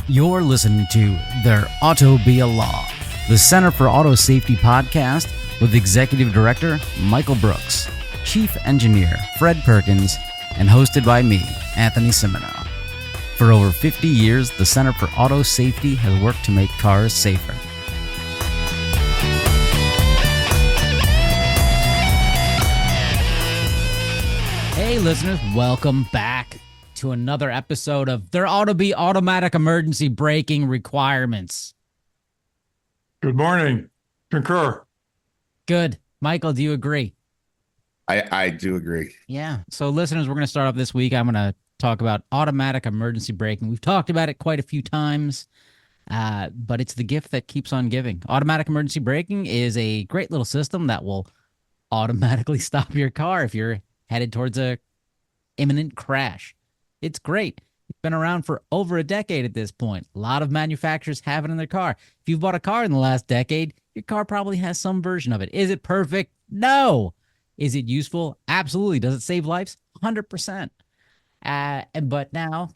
You're listening to There Ought to Be a Law, the Center for Auto Safety podcast with Executive Director Michael Brooks, Chief Engineer Fred Perkins, and hosted by me, Anthony Simino. For over 50 years, the Center for Auto Safety has worked to make cars safer. Hey listeners, welcome back to another episode of There Ought to Be Automatic Emergency Braking Requirements. Good morning. Concur. Good. Michael, do you agree? I do agree. Yeah. So listeners, we're going to start off this week. I'm going to talk about automatic emergency braking. We've talked about it quite a few times, but it's the gift that keeps on giving. Automatic emergency braking is a great little system that will automatically stop your car if you're headed towards a imminent crash. It's great. It's been around for over a decade at this point. A lot of manufacturers have it in their car. If you've bought a car in the last decade, your car probably has some version of it. Is it perfect? No. Is it useful? Absolutely. Does it save lives? 100%. But now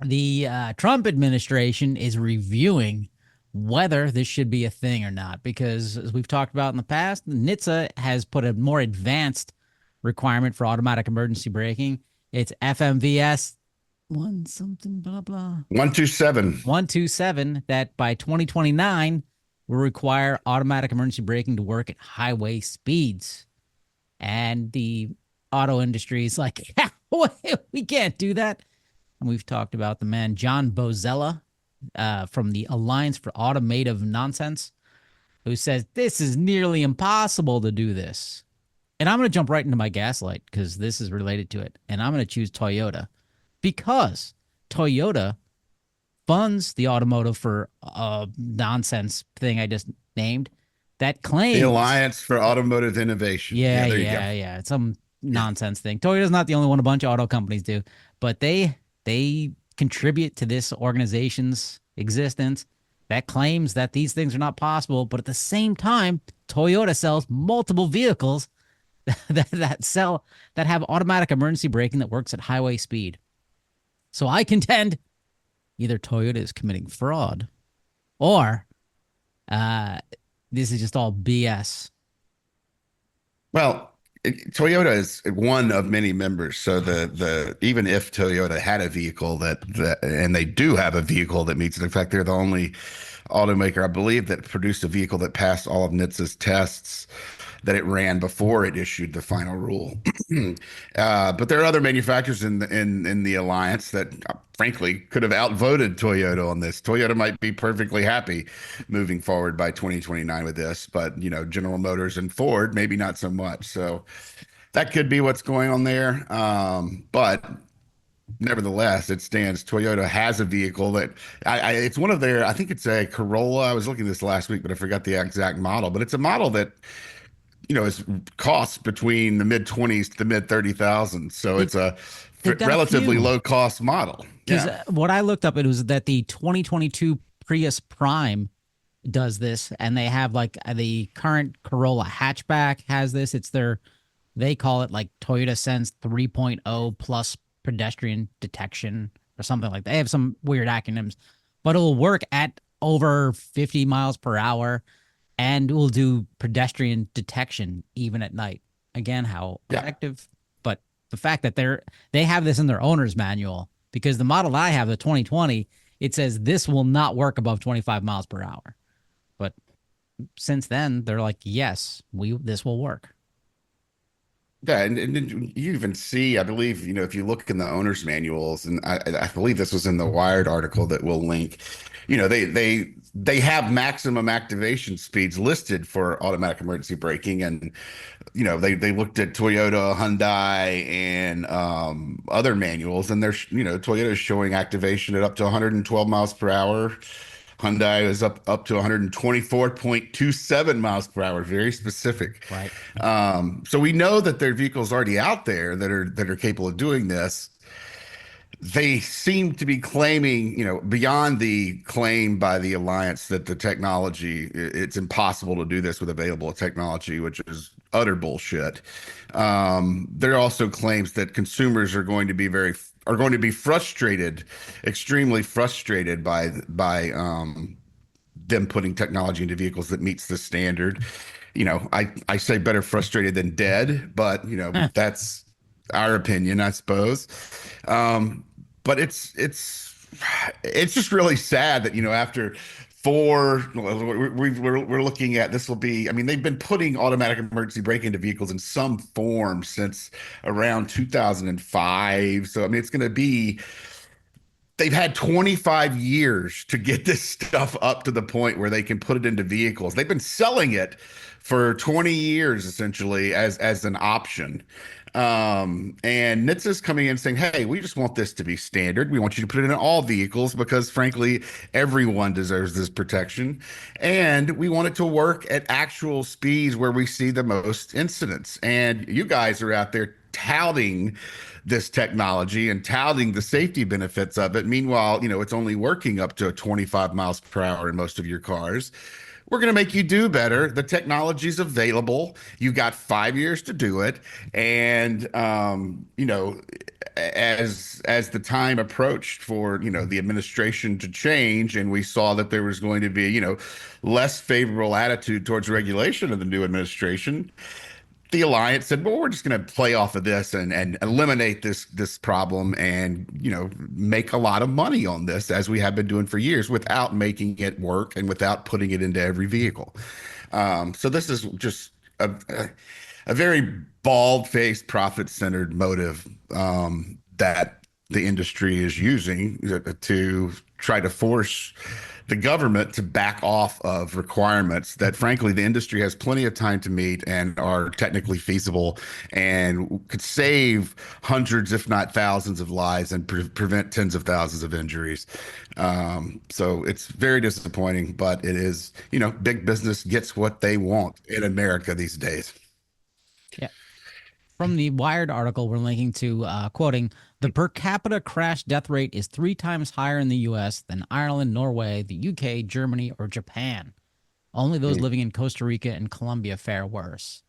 the Trump administration is reviewing whether this should be a thing or not, because as we've talked about in the past, NHTSA has put a more advanced requirement for automatic emergency braking. It's FMVS 127 that by 2029 will require automatic emergency braking to work at highway speeds. And the auto industry is like, we can't do that. And we've talked about the man, John Bozella, from the Alliance for Automotive Nonsense, who says this is nearly impossible to do this. And I'm going to jump right into my gaslight because this is related to it. And I'm going to choose Toyota because Toyota funds the automotive for a nonsense thing I just named that claims... The Alliance for Automotive Innovation. Yeah. It's some nonsense thing. Toyota's not the only one. A bunch of auto companies do. But they contribute to this organization's existence that claims that these things are not possible. But at the same time, Toyota sells multiple vehicles that have automatic emergency braking that works at highway speed. So I contend either Toyota is committing fraud or this is just all BS. Well, Toyota is one of many members. So the even if Toyota had a vehicle that and they do have a vehicle that meets it. In fact, they're the only automaker, I believe, that produced a vehicle that passed all of NHTSA's tests that it ran before it issued the final rule. But there are other manufacturers in the alliance that, frankly, could have outvoted Toyota on this. Toyota might be perfectly happy moving forward by 2029 with this, but General Motors and Ford maybe not so much. So that could be what's going on there. But nevertheless, it stands. Toyota has a vehicle that it's one of their. I think it's a Corolla. I was looking at this last week, but I forgot the exact model. But it's a model that is costs between the mid-20s to the mid-30,000. So it's a relatively low-cost model. Because what I looked up, it was that the 2022 Prius Prime does this, and they have like the current Corolla hatchback has this. They call it like Toyota Sense 3.0 plus pedestrian detection or something like that. They have some weird acronyms, but it will work at over 50 miles per hour. And we'll do pedestrian detection even at night. Again, how effective. But the fact that they have this in their owner's manual, because the model I have, the 2020, it says this will not work above 25 miles per hour. But since then, they're like, yes, this will work. Yeah, and you even see, I believe, if you look in the owner's manuals, and I believe this was in the Wired article that we'll link, they have maximum activation speeds listed for automatic emergency braking, and they looked at Toyota, Hyundai, and other manuals, and Toyota is showing activation at up to 112 miles per hour. Hyundai is up to 124.27 miles per hour, very specific. Right. So we know that there are vehicles already out there that are capable of doing this. They seem to be claiming, beyond the claim by the Alliance that the technology, it's impossible to do this with available technology, which is utter bullshit. There are also claims that consumers are going to be very are going to be frustrated, extremely frustrated by them putting technology into vehicles that meets the standard. I say better frustrated than dead, but that's our opinion, I suppose. Um, but it's just really sad that after we're looking at this will be. I mean, they've been putting automatic emergency brake into vehicles in some form since around 2005. So I mean, it's going to be they've had 25 years to get this stuff up to the point where they can put it into vehicles. They've been selling it for 20 years essentially as an option. And NHTSA's coming in saying, hey, we just want this to be standard. We want you to put it in all vehicles because frankly, everyone deserves this protection. And we want it to work at actual speeds where we see the most incidents. And you guys are out there touting this technology and touting the safety benefits of it. Meanwhile, it's only working up to 25 miles per hour in most of your cars. We're going to make you do better. The technology's available. You got 5 years to do it. And, as the time approached for, the administration to change, and we saw that there was going to be, less favorable attitude towards regulation of the new administration, the alliance said, well, we're just going to play off of this and eliminate this problem and, make a lot of money on this as we have been doing for years without making it work and without putting it into every vehicle. So this is just a very bald-faced, profit-centered motive that the industry is using to try to force the government to back off of requirements that frankly the industry has plenty of time to meet and are technically feasible and could save hundreds if not thousands of lives and prevent tens of thousands of injuries. So it's very disappointing, but it is, big business gets what they want in America these days. Yeah. From the Wired article we're linking to, quoting, the per capita crash death rate is 3 times higher in the U.S. than Ireland, Norway, the U.K., Germany, or Japan. Only those living in Costa Rica and Colombia fare worse.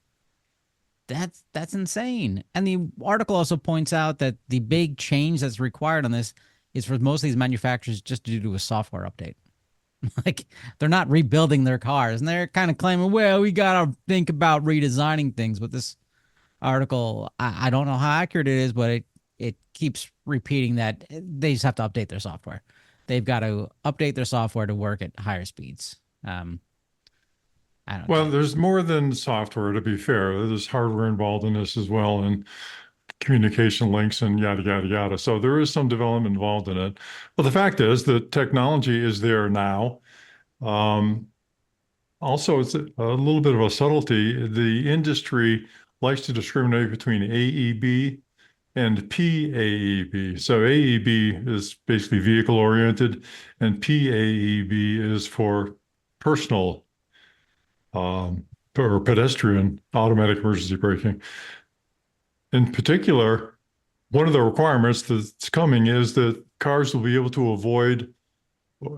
That's insane. And the article also points out that the big change that's required on this is for most of these manufacturers just due to a software update. Like, they're not rebuilding their cars, and they're kind of claiming, well, we got to think about redesigning things. But this article, I don't know how accurate it is, but it keeps repeating that they just have to update their software. They've got to update their software to work at higher speeds. I don't Well, know. there's more than software, to be fair. There's hardware involved in this as well, and communication links and yada, yada, yada. So there is some development involved in it. But the fact is that technology is there now. Also, it's a little bit of a subtlety. The industry likes to discriminate between AEB and PAEB. So AEB is basically vehicle oriented, and PAEB is for personal or pedestrian automatic emergency braking. In particular, one of the requirements that's coming is that cars will be able to avoid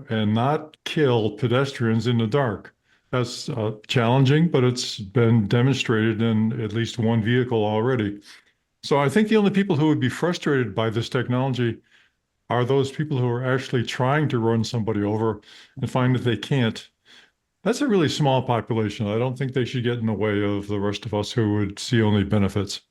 and not kill pedestrians in the dark. That's challenging, but it's been demonstrated in at least one vehicle already. So I think the only people who would be frustrated by this technology are those people who are actually trying to run somebody over and find that they can't. That's a really small population. I don't think they should get in the way of the rest of us who would see only benefits.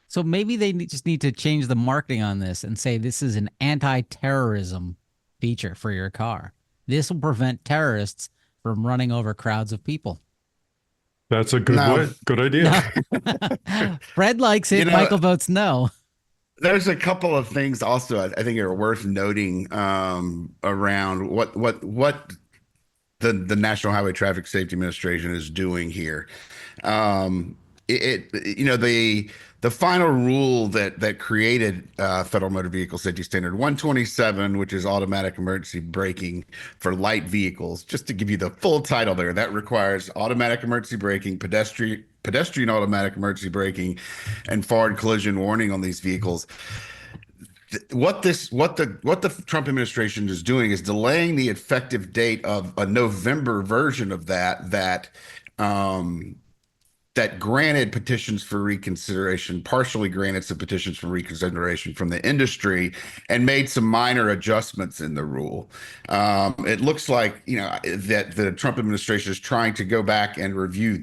So maybe they just need to change the marketing on this and say this is an anti-terrorism feature for your car. This will prevent terrorists from running over crowds of people. That's a good idea. Fred likes it. Michael votes no. There's a couple of things also I think are worth noting around what the National Highway Traffic Safety Administration is doing here. The final rule that created Federal Motor Vehicle Safety Standard 127, which is automatic emergency braking for light vehicles. Just to give you the full title there, that requires automatic emergency braking, pedestrian automatic emergency braking, and forward collision warning on these vehicles. What the Trump administration is doing is delaying the effective date of a November version of that that granted petitions for reconsideration, partially granted some petitions for reconsideration from the industry, and made some minor adjustments in the rule. It looks like, that the Trump administration is trying to go back and review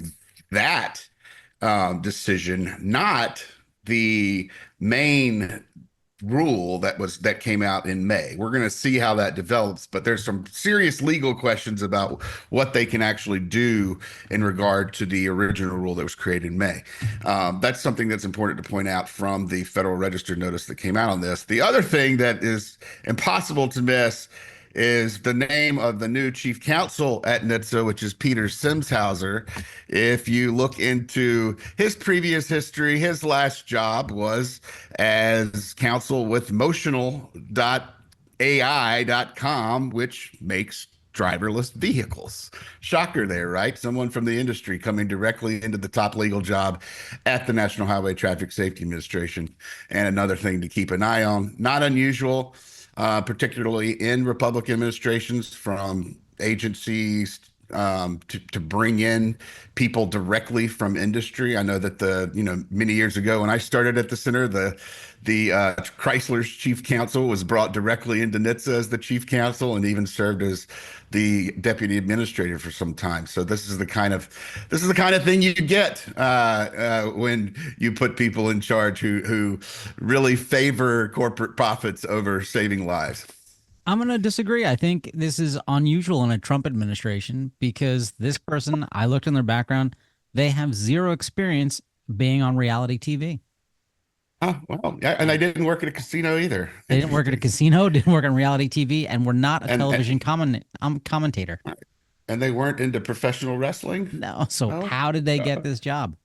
that decision, not the main rule that came out in May. We're going to see how that develops, but there's some serious legal questions about what they can actually do in regard to the original rule that was created in May. That's something that's important to point out from the Federal Register notice that came out on this. The other thing that is impossible to miss is the name of the new chief counsel at NHTSA, which is Peter Simshauser. If you look into his previous history, his last job was as counsel with Motional.ai.com, which makes driverless vehicles. Shocker there, right? Someone from the industry coming directly into the top legal job at the National Highway Traffic Safety Administration. And another thing to keep an eye on, not unusual, particularly in Republican administrations, from agencies to bring in people directly from industry. I know that many years ago when I started at the center, the Chrysler's chief counsel was brought directly into NHTSA as the chief counsel and even served as the deputy administrator for some time. So this is the kind of thing you get when you put people in charge who really favor corporate profits over saving lives. I'm going to disagree. I think this is unusual in a Trump administration because this person, I looked in their background, they have zero experience being on reality TV. Oh, well, yeah, and I didn't work at a casino either. They didn't work at a casino, didn't work on reality TV, and were not a television commentator. And they weren't into professional wrestling? No. So how did they get this job?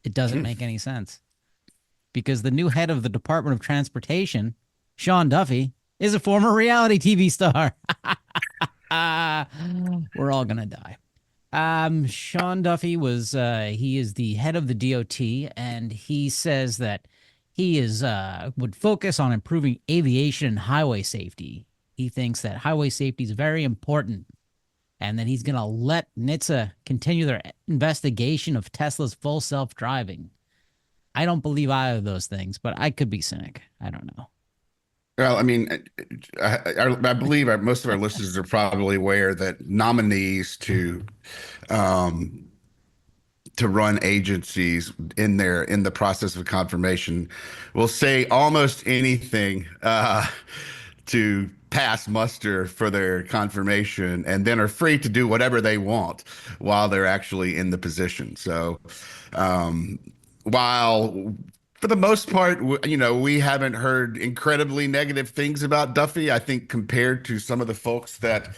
It doesn't make any sense. Because the new head of the Department of Transportation, Sean Duffy, is a former reality TV star. We're all going to die. Sean Duffy he is the head of the DOT, and he says that he would focus on improving aviation and highway safety. He thinks that highway safety is very important, and that he's going to let NHTSA continue their investigation of Tesla's full self-driving. I don't believe either of those things, but I could be cynic. I don't know. Well, I mean, I believe most of our listeners are probably aware that nominees to run agencies in the process of confirmation will say almost anything to pass muster for their confirmation, and then are free to do whatever they want while they're actually in the position. So while for the most part, we haven't heard incredibly negative things about Duffy, I think, compared to some of the folks that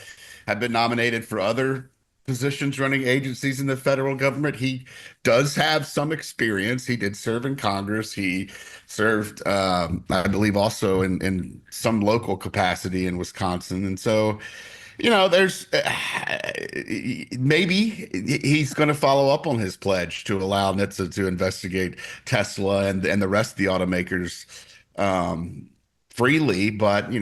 have been nominated for other positions running agencies in the federal government, he does have some experience. He did serve in Congress. He served, I believe, also in some local capacity in Wisconsin. And so, there's maybe he's going to follow up on his pledge to allow NHTSA to investigate Tesla and the rest of the automakers freely. But,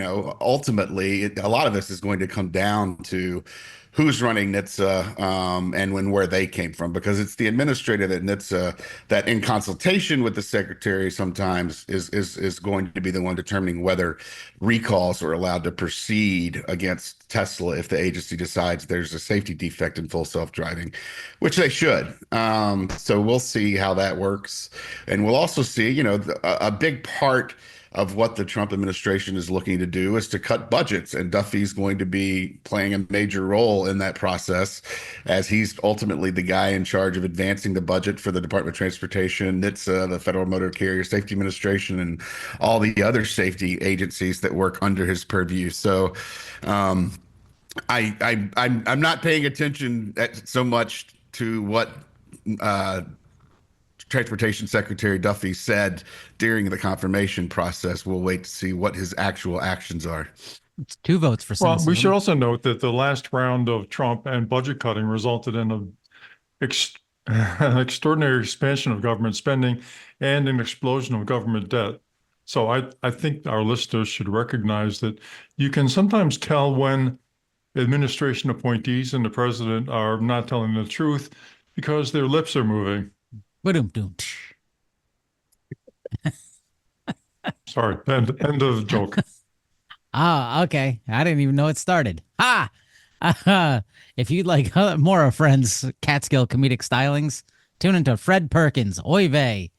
ultimately, a lot of this is going to come down to who's running NHTSA and where they came from, because it's the administrator at NHTSA that, in consultation with the secretary, sometimes is going to be the one determining whether recalls are allowed to proceed against Tesla if the agency decides there's a safety defect in full self-driving, which they should. So we'll see how that works. And we'll also see, a big part of what the Trump administration is looking to do is to cut budgets, and Duffy's going to be playing a major role in that process, as he's ultimately the guy in charge of advancing the budget for the Department of Transportation, NHTSA, the Federal Motor Carrier Safety Administration, and all the other safety agencies that work under his purview. So I'm not paying attention so much to what Transportation Secretary Duffy said during the confirmation process. We'll wait to see what his actual actions are. It's 2 votes for cynicism. Well, we should also note that the last round of Trump and budget cutting resulted in an extraordinary expansion of government spending and an explosion of government debt. So I think our listeners should recognize that you can sometimes tell when administration appointees and the president are not telling the truth because their lips are moving. Ba-dum-dum. Sorry, end of joke. Ah, okay. I didn't even know it started. Ha! If you'd like more of Friends Catskill comedic stylings, tune into Fred Perkins. Oy vey.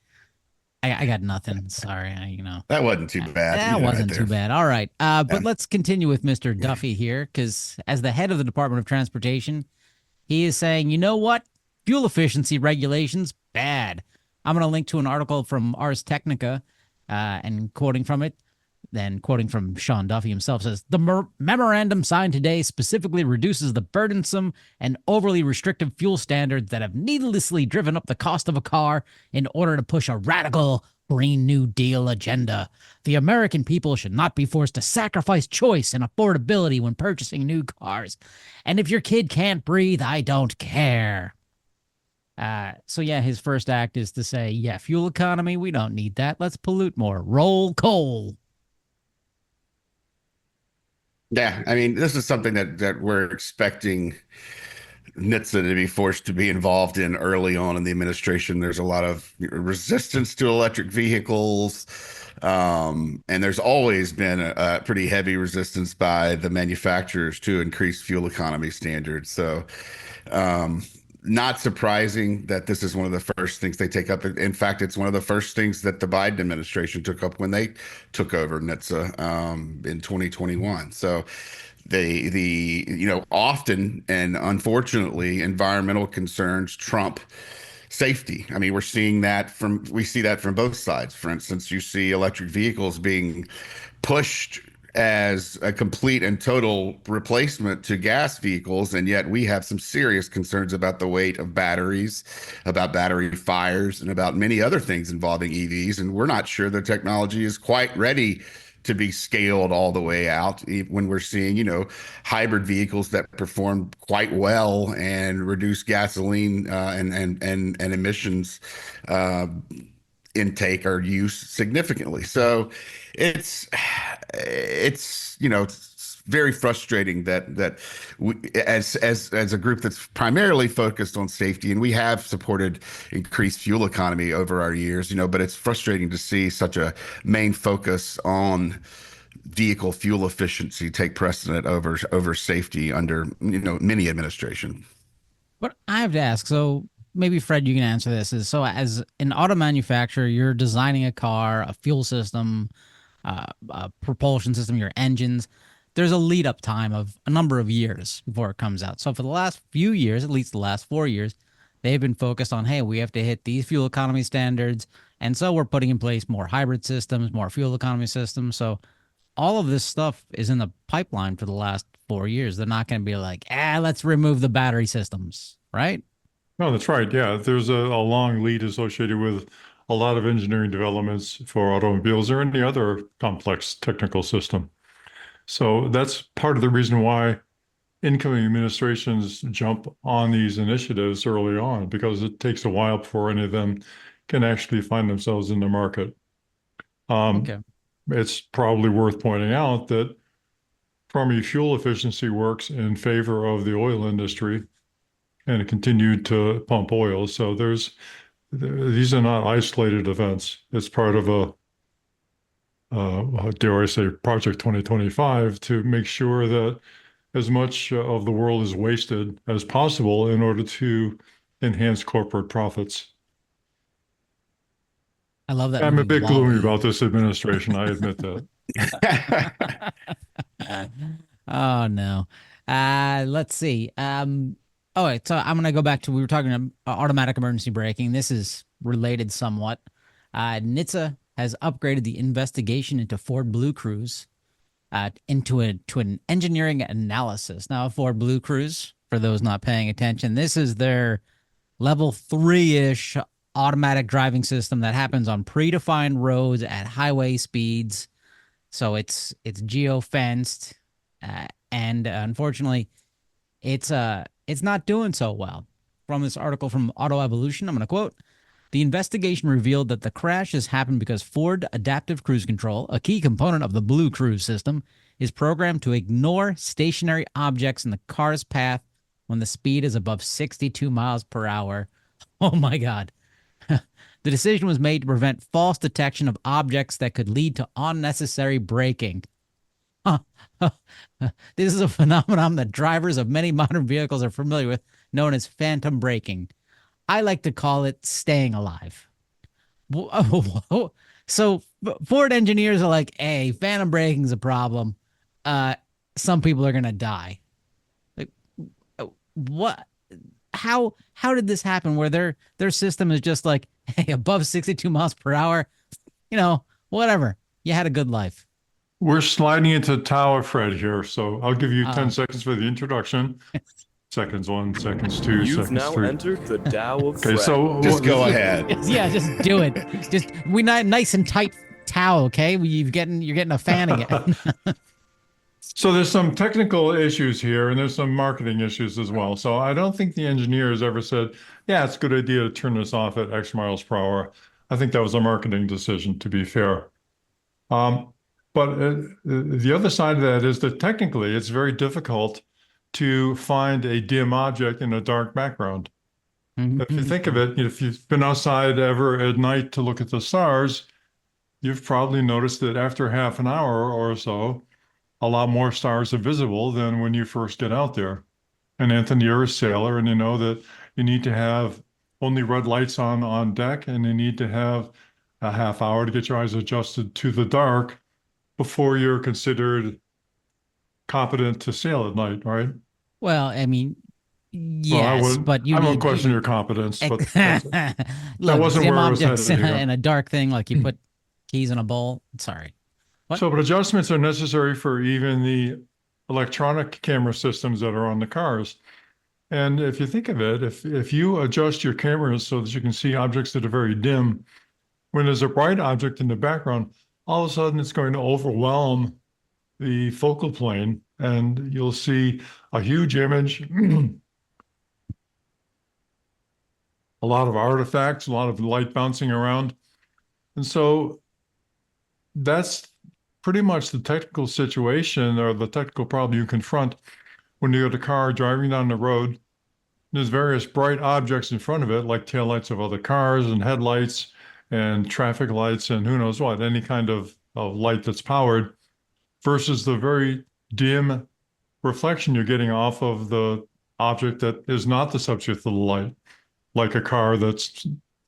I got nothing. Sorry. That wasn't too bad. That Right wasn't too there. bad. All right. Yeah. But let's continue with Mr. Duffy here, because as the head of the Department of Transportation, he is saying, you know what? Fuel efficiency regulations, bad. I'm going to link to an article from Ars Technica and quoting from it. Then, quoting from Sean Duffy himself, says the memorandum signed today specifically reduces the burdensome and overly restrictive fuel standards that have needlessly driven up the cost of a car in order to push a radical Green New Deal agenda. The American people should not be forced to sacrifice choice and affordability when purchasing new cars. And if your kid can't breathe, I don't care. So yeah, his first act is to say, yeah, fuel economy, we don't need that. Let's pollute more. Roll coal. Yeah, I mean, this is something that we're expecting NHTSA to be forced to be involved in early on in the administration. There's a lot of resistance to electric vehicles, and there's always been a pretty heavy resistance by the manufacturers to increase fuel economy standards. So, not surprising that this is one of the first things they take up. In fact, it's one of the first things that the Biden administration took up when they took over NHTSA in 2021. So often and unfortunately environmental concerns trump safety. I mean, we see that from both sides. For instance, you see electric vehicles being pushed as a complete and total replacement to gas vehicles, and yet we have some serious concerns about the weight of batteries, about battery fires, and about many other things involving EVs, and we're not sure the technology is quite ready to be scaled all the way out when we're seeing, hybrid vehicles that perform quite well and reduce gasoline and emissions intake or use significantly. So it's very frustrating that we, as a group that's primarily focused on safety, and we have supported increased fuel economy over our years, but it's frustrating to see such a main focus on vehicle fuel efficiency take precedent over safety under many administration. But I have to ask, so maybe Fred, you can answer this. Is so as an auto manufacturer, you're designing a car, a fuel system, a propulsion system, your engines. There's a lead up time of a number of years before it comes out. So for the last few years, at least the last 4 years, they've been focused on, hey, we have to hit these fuel economy standards. And so we're putting in place more hybrid systems, more fuel economy systems. So all of this stuff is in the pipeline for the last 4 years. They're not going to be like, let's remove the battery systems, right? No, that's right. Yeah, there's a long lead associated with a lot of engineering developments for automobiles or any other complex technical system. So that's part of the reason why incoming administrations jump on these initiatives early on, because it takes a while before any of them can actually find themselves in the market. Okay. It's probably worth pointing out that primary fuel efficiency works in favor of the oil industry and it continued to pump oil. So these are not isolated events. It's part of dare I say, Project 2025 to make sure that as much of the world is wasted as possible in order to enhance corporate profits. I love that I'm a movie, bit gloomy Wall-E. about this administration. I admit that. Oh no. Let's see. All right, so I'm gonna go back to we were talking about automatic emergency braking. This is related somewhat. NHTSA has upgraded the investigation into Ford Blue Cruise into an engineering analysis. Now, Ford Blue Cruise, for those not paying attention, this is their level 3-ish automatic driving system that happens on predefined roads at highway speeds. So it's geo fenced, and unfortunately, it's not doing so well. From this article from Auto Evolution, I'm going to quote: the investigation revealed that the crashes happened because Ford Adaptive Cruise Control, a key component of the Blue Cruise system, is programmed to ignore stationary objects in the car's path when the speed is above 62 miles per hour. Oh my God. The decision was made to prevent false detection of objects that could lead to unnecessary braking. Huh. This is a phenomenon that drivers of many modern vehicles are familiar with, known as phantom braking. I like to call it staying alive. So Ford engineers are like, hey, phantom braking is a problem. Some people are going to die. Like, what? How did this happen where their system is just like, hey, above 62 miles per hour, whatever. You had a good life. We're sliding into Tower Fred here, so I'll give you 10 Uh-oh. seconds for the introduction. Seconds 1, seconds 2, You've seconds now 3. entered the Tao of Okay, Fred. so Just go ahead. Yeah, just do it. Just we not nice and tight towel, okay? You're getting a fan again. So there's some technical issues here, and there's some marketing issues as well. So I don't think the engineers ever said, "Yeah, it's a good idea to turn this off at X miles per hour." I think that was a marketing decision, to be fair. But the other side of that is that technically it's very difficult to find a dim object in a dark background. If you think of it, if you've been outside ever at night to look at the stars, you've probably noticed that after half an hour or so, a lot more stars are visible than when you first get out there. And Anthony, you're a sailor, and you know that you need to have only red lights on deck, and you need to have a half hour to get your eyes adjusted to the dark before you're considered competent to sail at night, right? Well, I mean, Well, yes, but I won't question your competence, but look, wasn't dim where I was objects headed here. in a dark thing, like you put keys in a bowl. Sorry. What? So, but adjustments are necessary for even the electronic camera systems that are on the cars. And if you think of it, if you adjust your cameras so that you can see objects that are very dim, when there's a bright object in the background, all of a sudden it's going to overwhelm the focal plane, and you'll see a huge image, a lot of artifacts, a lot of light bouncing around. And so that's pretty much the technical situation or the technical problem you confront when you got a car driving down the road. There's various bright objects in front of it, like taillights of other cars and headlights and traffic lights and who knows what, any kind of light that's powered, versus the very dim reflection you're getting off of the object that is not the subject of the light, like a car that's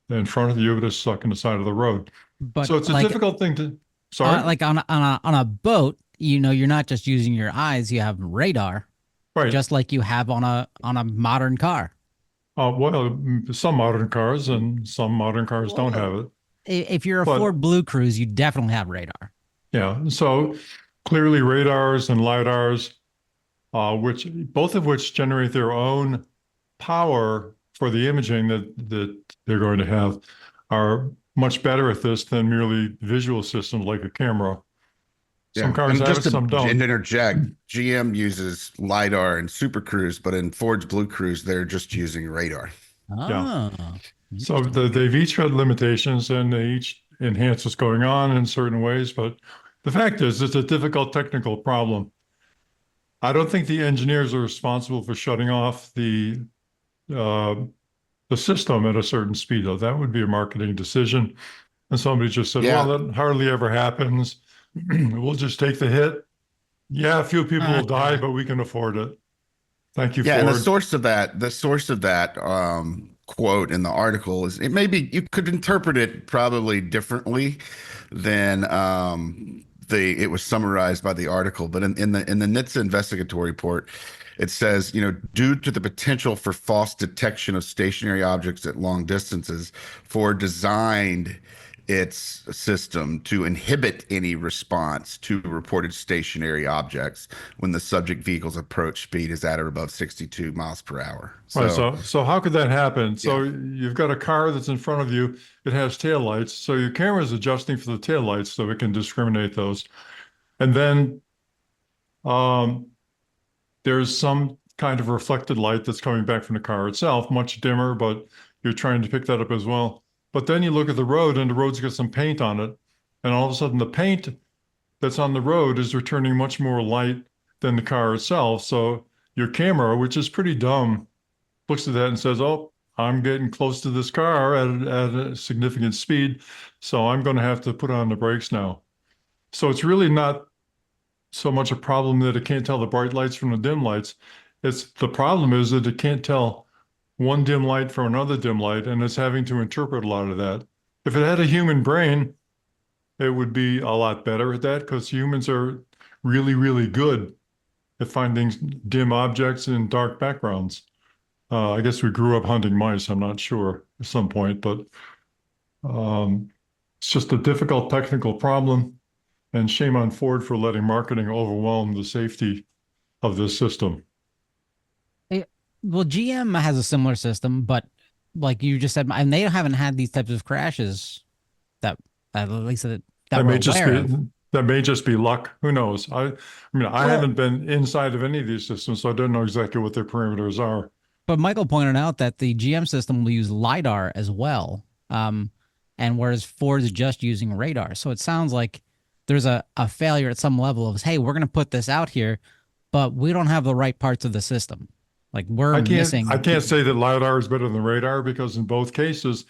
in front of you but is stuck in the side of the road. But So it's a like, difficult thing to, sorry? like on a boat, you're not just using your eyes, you have radar, Right. just like you have on a modern car. Well, some modern cars and some modern cars don't have it. If you're a But- Ford Blue Cruise, you definitely have radar. Yeah. So clearly radars and lidars, both of which generate their own power for the imaging that they're going to have, are much better at this than merely visual systems like a camera. Some cars and have just it, some don't. And interject, GM uses LiDAR and Super Cruise, but in Ford's Blue Cruise, they're just using radar. Oh, So they've each had limitations and they each enhance what's going on in certain ways. But the fact is, it's a difficult technical problem. I don't think the engineers are responsible for shutting off the system at a certain speed, though. That would be a marketing decision. And somebody just said, Yeah. well, that hardly ever happens. We'll just take the hit. Yeah, a few people will die, but we can afford it. Thank you, Yeah, Ford. and the source of that quote in the article is, it maybe you could interpret it probably differently than it was summarized by the article. But in the NHTSA investigatory report, it says, due to the potential for false detection of stationary objects at long distances, Ford designed its system to inhibit any response to reported stationary objects when the subject vehicle's approach speed is at or above 62 miles per hour. Right, so how could that happen? So you've got a car that's in front of you. It has taillights. So your camera is adjusting for the taillights so it can discriminate those. And then there's some kind of reflected light that's coming back from the car itself, much dimmer, but you're trying to pick that up as well. But then you look at the road and the road's got some paint on it. And all of a sudden the paint that's on the road is returning much more light than the car itself. So your camera, which is pretty dumb, looks at that and says, oh, I'm getting close to this car at a significant speed, so I'm going to have to put on the brakes now. So it's really not so much a problem that it can't tell the bright lights from the dim lights. It's the problem is that it can't tell one dim light from another dim light, and it's having to interpret a lot of that. If it had a human brain, it would be a lot better at that because humans are really, really good at finding dim objects in dark backgrounds. I guess we grew up hunting mice, I'm not sure at some point, but it's just a difficult technical problem. And shame on Ford for letting marketing overwhelm the safety of this system. Well, GM has a similar system, but like you just said, and they haven't had these types of crashes that at least that That we're may just aware be of. that may just be luck. Who knows? I mean, I Well, haven't been inside of any of these systems, so I don't know exactly what their parameters are. but Michael pointed out that the GM system will use LiDAR as well. And whereas Ford is just using radar. So it sounds like there's a failure at some level of, hey, we're going to put this out here, but we don't have the right parts of the system. Like we're I missing. can't say that LiDAR is better than radar because in both cases,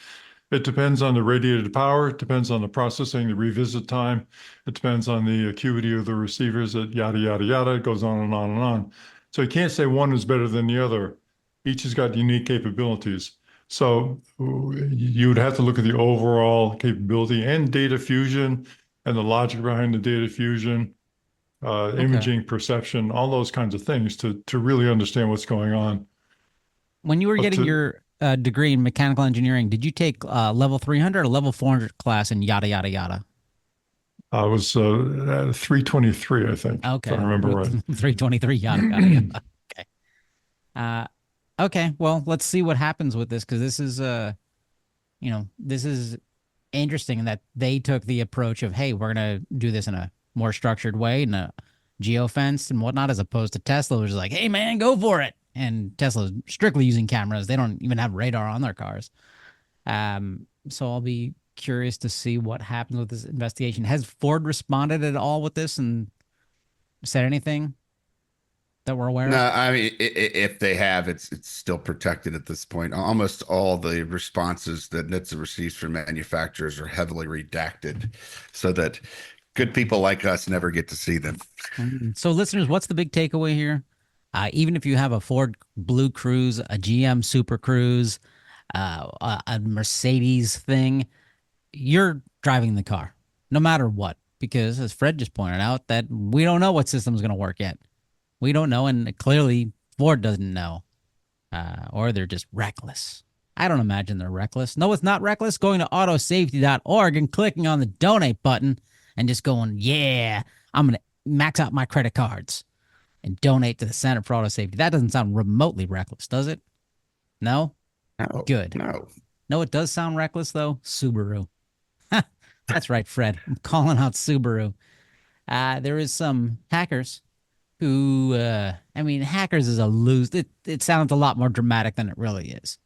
it depends on the radiated power, it depends on the processing, the revisit time, it depends on the acuity of the receivers, it yada, yada, yada. It goes on and on and on. So you can't say one is better than the other. Each has got unique capabilities. So you would have to look at the overall capability and data fusion and the logic behind the data fusion, Okay. imaging, perception, all those kinds of things to really understand what's going on. When you were But getting to, your degree in mechanical engineering, did you take level 300 or level 400 class and yada, yada, yada? I was 323, I think, if I Okay. remember right. 323, yada, yada, yada. Okay. Uh, okay. Well, let's see what happens with this because this is, this is interesting in that they took the approach of, hey, we're going to do this in a more structured way in a geofence and whatnot, as opposed to Tesla, which is like, hey, man, go for it. And Tesla's strictly using cameras. They don't even have radar on their cars. So I'll be curious to see what happens with this investigation. Has Ford responded at all with this and said anything that we're aware No, of? I mean, if they have, it's still protected at this point. Almost all the responses that NHTSA receives from manufacturers are heavily redacted, so that good people like us never get to see them. So, listeners, what's the big takeaway here? Even if you have a Ford Blue Cruise, a GM Super Cruise, a Mercedes thing, you're driving the car, no matter what. Because as Fred just pointed out, that we don't know what system's going to work yet. We don't know, and clearly Ford doesn't know, or they're just reckless. I don't imagine they're reckless. No, it's not reckless. Going to autosafety.org and clicking on the donate button and just going, yeah, I'm going to max out my credit cards and donate to the Center for Auto Safety. That doesn't sound remotely reckless, does it? No? No, Good. no. No, it does sound reckless, though. Subaru. That's right, Fred. I'm calling out Subaru. There is some hackers who, hackers is a loose. It sounds a lot more dramatic than it really is.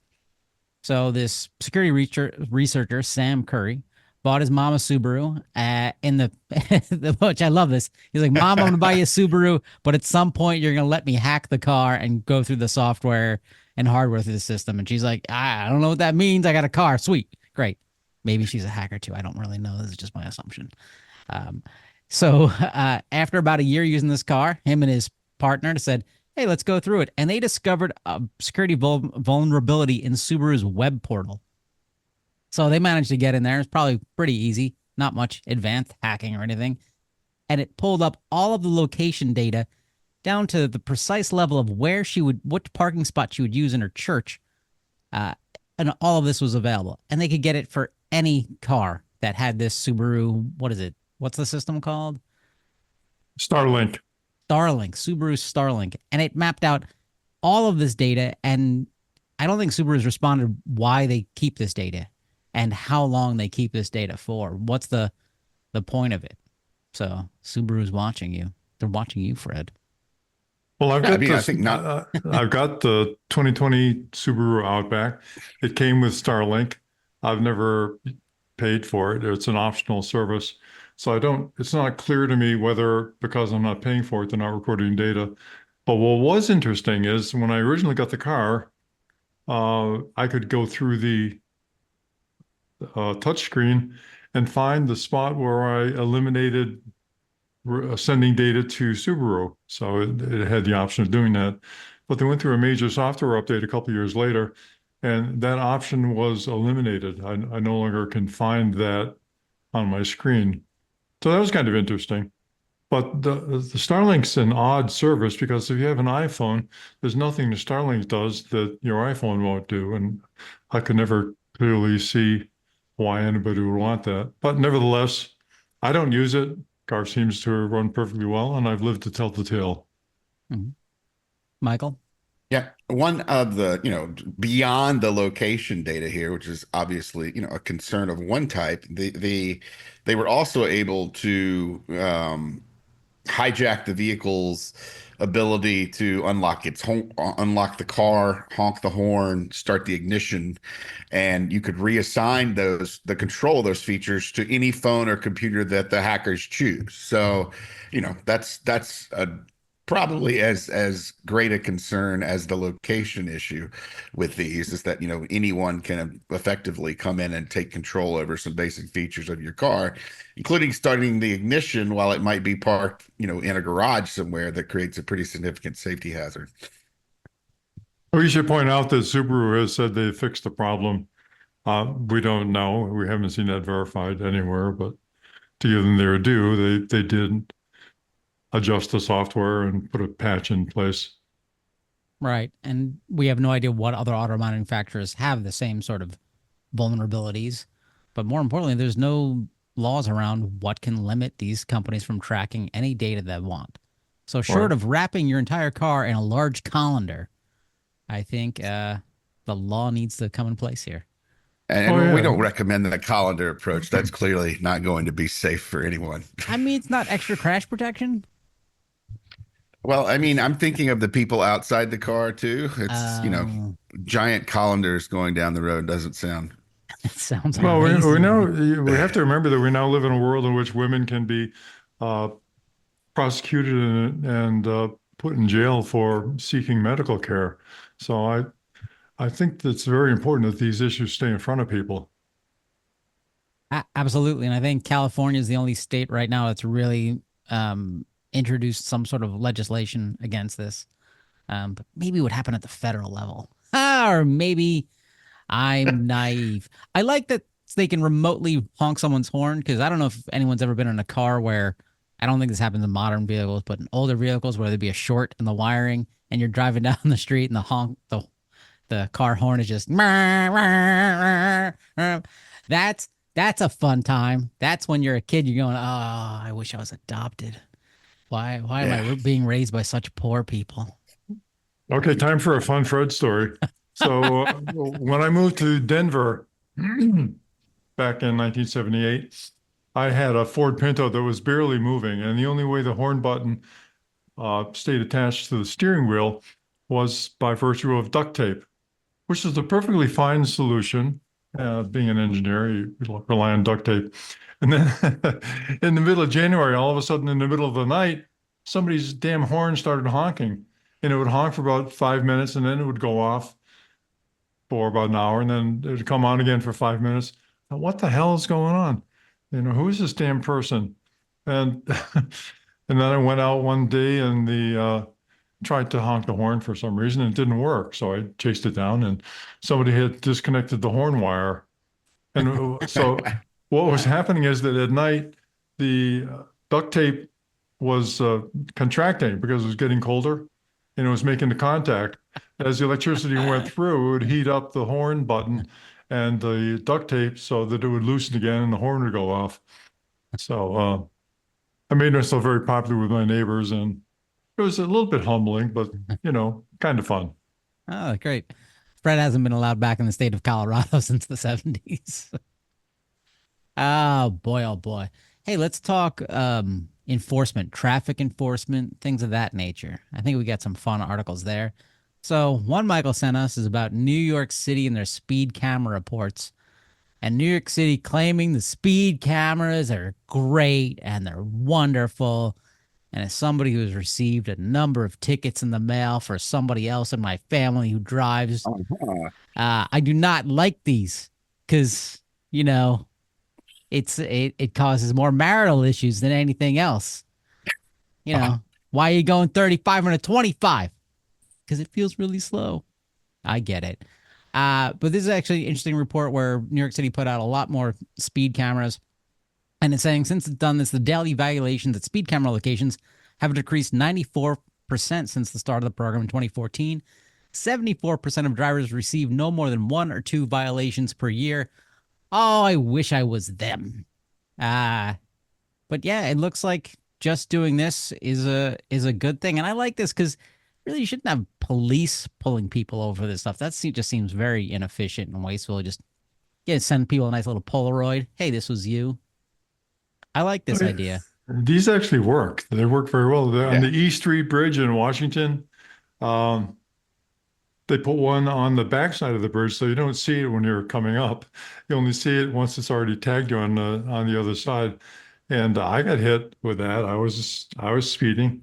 So this security researcher, Sam Curry, bought his mom a Subaru in which I love this. He's like, Mom, I'm going to buy you a Subaru, but at some point you're going to let me hack the car and go through the software and hardware through the system. And she's like, I don't know what that means. I got a car. Sweet. Great. Maybe she's a hacker too. I don't really know. This is just my assumption. So after about a year using this car, him and his partner said, hey, let's go through it. And they discovered a security vulnerability in Subaru's web portal. So they managed to get in there. It's probably pretty easy, not much advanced hacking or anything. And it pulled up all of the location data down to the precise level of what parking spot she would use in her church. And all of this was available. And they could get it for any car that had this Subaru. What is it? What's the system called? Starlink. Starlink, Subaru Starlink. And it mapped out all of this data. And I don't think Subaru's responded why they keep this data and how long they keep this data for. What's the point of it? So Subaru's watching you. They're watching you, Fred. Well, I've I got mean, I this. think not. I've got the 2020 Subaru Outback. It came with Starlink. I've never paid for it. It's an optional service. So it's not clear to me whether because I'm not paying for it, they're not recording data. But what was interesting is when I originally got the car, I could go through the touchscreen and find the spot where I eliminated sending data to Subaru. So it had the option of doing that. But they went through a major software update a couple of years later, and that option was eliminated. I no longer can find that on my screen. So that was kind of interesting. But the Starlink's an odd service because if you have an iPhone, there's nothing the Starlink does that your iPhone won't do. And I could never clearly see why anybody would want that. But nevertheless, I don't use it. Car seems to run perfectly well, and I've lived to tell the tale. Mhm. Michael? Yeah, one of the, beyond the location data here, which is obviously, a concern of one type, they were also able to hijack the vehicle's ability to unlock the car, honk the horn, start the ignition, and you could reassign the control of those features to any phone or computer that the hackers choose. So, that's a probably as great a concern as the location issue with these is that anyone can effectively come in and take control over some basic features of your car, including starting the ignition while it might be parked in a garage somewhere. That creates a pretty significant safety hazard. We should point out that Subaru has said they fixed the problem. We don't know. We haven't seen that verified anywhere, but to give them their due, they did adjust the software and put a patch in place. Right. And we have no idea what other auto manufacturers have the same sort of vulnerabilities. But more importantly, there's no laws around what can limit these companies from tracking any data they want. So short Right. of wrapping your entire car in a large colander, I think the law needs to come in place here. And, Oh, and we yeah. don't recommend the colander approach. That's clearly not going to be safe for anyone. I mean, it's not extra crash protection. Well, I mean, I'm thinking of the people outside the car too. It's, Oh, giant colanders going down the road doesn't sound. it sounds Well, we amazing. know we have to remember that we now live in a world in which women can be uh, prosecuted and put in jail for seeking medical care. So I think that's very important that these issues stay in front of people. Absolutely. And I think California is the only state right now that's really introduced some sort of legislation against this. But maybe it would happen at the federal level. Or maybe I'm naive. I like that they can remotely honk someone's horn because I don't know if anyone's ever been in a car where I don't think this happens in modern vehicles, but in older vehicles where there'd be a short in the wiring and you're driving down the street and the car horn is just that's a fun time. That's when you're a kid, you're going, oh, I wish I was adopted. Why am Yeah. I being raised by such poor people? Okay, time for a fun Fred story. So when I moved to Denver back in 1978, I had a Ford Pinto that was barely moving, and the only way the horn button stayed attached to the steering wheel was by virtue of duct tape, which is a perfectly fine solution. Being an engineer, you rely on duct tape. And then in the middle of January, all of a sudden in the middle of the night, somebody's damn horn started honking. And it would honk for about 5 minutes and then it would go off for about an hour and then it would come on again for 5 minutes. Now, what the hell is going on? Who is this damn person? And and then I went out one day and the tried to honk the horn for some reason and it didn't work. So I chased it down and somebody had disconnected the horn wire. And so what was happening is that at night the duct tape was contracting because it was getting colder and it was making the contact. As the electricity went through, it would heat up the horn button and the duct tape so that it would loosen again and the horn would go off. So I made myself very popular with my neighbors and it was a little bit humbling, but kind of fun. Oh, great. Fred hasn't been allowed back in the state of Colorado since the 70s. Oh boy, oh boy. Hey, let's talk enforcement, traffic enforcement, things of that nature. I think we got some fun articles there. So one Michael sent us is about New York City and their speed camera reports. And New York City claiming the speed cameras are great and they're wonderful. And as somebody who has received a number of tickets in the mail for somebody else in my family who drives, Uh-huh. I do not like these because, you know, it causes more marital issues than anything else. You Uh-huh. know, why are you going 35 on a 25? Because it feels really slow. I get it. But this is actually an interesting report where New York City put out a lot more speed cameras. And it's saying since it's done this, the daily violations at speed camera locations have decreased 94% since the start of the program in 2014. 74% of drivers receive no more than one or two violations per year. Oh, I wish I was them. Uh, but yeah, it looks like just doing this is a good thing. And I like this because really you shouldn't have police pulling people over this stuff. Just seems very inefficient and wasteful. Just send people a nice little Polaroid. Hey, this was you. I like this idea. These actually work. They work very well. On Yeah. the E Street Bridge in Washington, um, they put one on the backside of the bridge, so you don't see it when you're coming up. You only see it once it's already tagged you on the other side. And I got hit with that. I was speeding,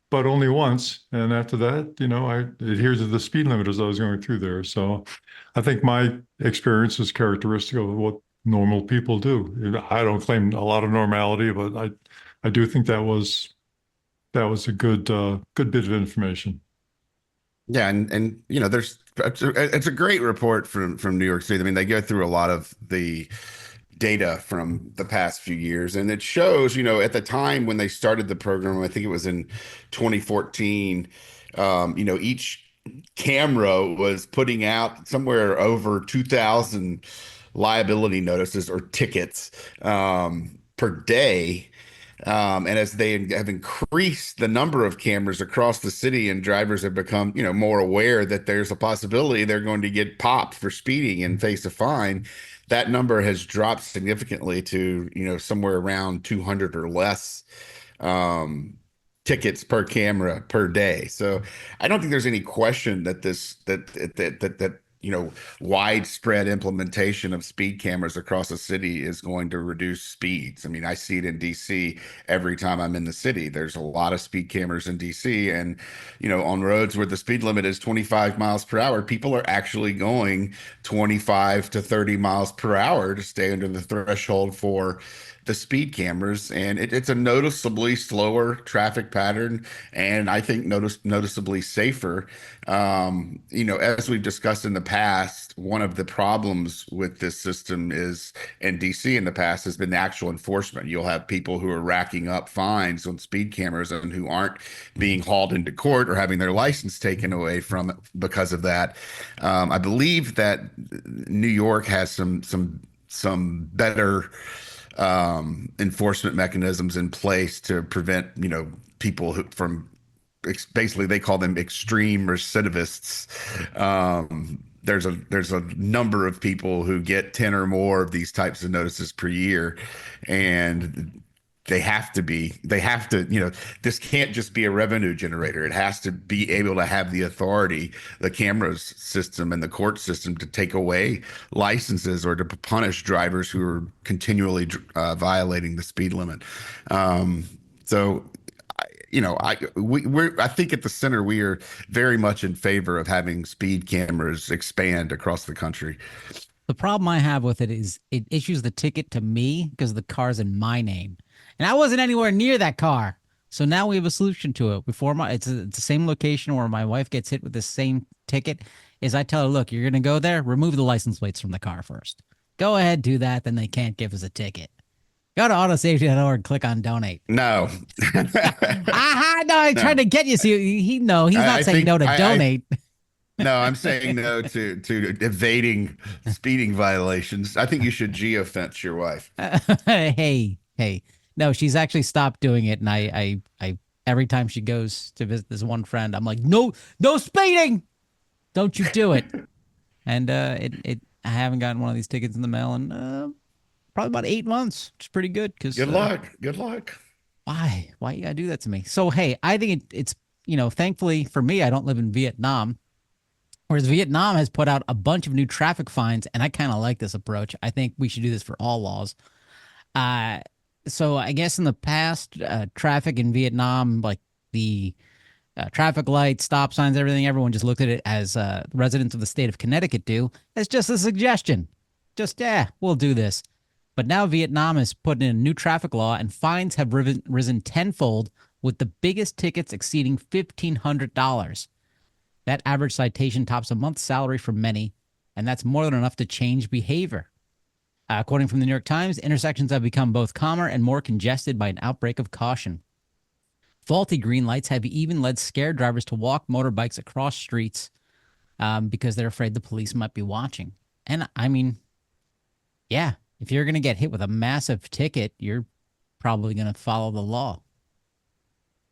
but only once. And after that, I adhered to the speed limit as I was going through there. So I think my experience is characteristic of what normal people do. I don't claim a lot of normality, but I do think that was a good bit of information. Yeah, and there's it's a great report from New York City. I mean, they go through a lot of the data from the past few years, and it shows, at the time when they started the program, I think it was in 2014, each camera was putting out somewhere over 2,000 liability notices or tickets per day. And as they have increased the number of cameras across the city and drivers have become, more aware that there's a possibility they're going to get popped for speeding and face a fine, that number has dropped significantly to, somewhere around 200 or less um, tickets per camera per day. So I don't think there's any question that widespread implementation of speed cameras across the city is going to reduce speeds. I mean, I see it in DC every time I'm in the city. There's a lot of speed cameras in DC, and on roads where the speed limit is 25 miles per hour, people are actually going 25 to 30 miles per hour to stay under the threshold for the speed cameras, and it's a noticeably slower traffic pattern, and I think noticeably safer. As we've discussed in the past, one of the problems with this system is, in DC in the past, has been the actual enforcement. You'll have people who are racking up fines on speed cameras and who aren't being hauled into court or having their license taken away from it because of that. I believe that New York has some better enforcement mechanisms in place to prevent, people from basically they call them extreme recidivists. There's a number of people who get 10 or more of these types of notices per year, and they have to, this can't just be a revenue generator. It has to be able to have the authority, the cameras system and the court system, to take away licenses or to punish drivers who are continually violating the speed limit. So I think at the center we are very much in favor of having speed cameras expand across the country. The problem I have with it is it issues the ticket to me because the car's in my name, and I wasn't anywhere near that car. So now we have a solution to it. It's the same location where my wife gets hit with the same ticket. Is I tell her, look, you're gonna go there, remove the license plates from the car first. Go ahead, do that, then they can't give us a ticket. Go to autosafety.org, click on donate. No. Aha! No, I tried to get you. See, he's not saying no to donate. No, I'm saying no to evading speeding violations. I think you should geofence your wife. Hey. No, she's actually stopped doing it, and I every time she goes to visit this one friend, I'm like, no speeding! Don't you do it? And I haven't gotten one of these tickets in the mail in probably about 8 months, which is pretty good. Because good luck. Why you gotta do that to me? So hey, I think it's thankfully for me, I don't live in Vietnam. Whereas Vietnam has put out a bunch of new traffic fines, and I kind of like this approach. I think we should do this for all laws. So I guess in the past, traffic in Vietnam, like the traffic lights, stop signs, everything, everyone just looked at it as residents of the state of Connecticut do, as just a suggestion. Just, yeah, we'll do this. But now Vietnam has put in a new traffic law, and fines have risen tenfold, with the biggest tickets exceeding $1,500. That average citation tops a month's salary for many, and that's more than enough to change behavior. According from the New York Times, intersections have become both calmer and more congested by an outbreak of caution. Faulty green lights have even led scared drivers to walk motorbikes across streets because they're afraid the police might be watching. And I mean, yeah, if you're going to get hit with a massive ticket, you're probably going to follow the law.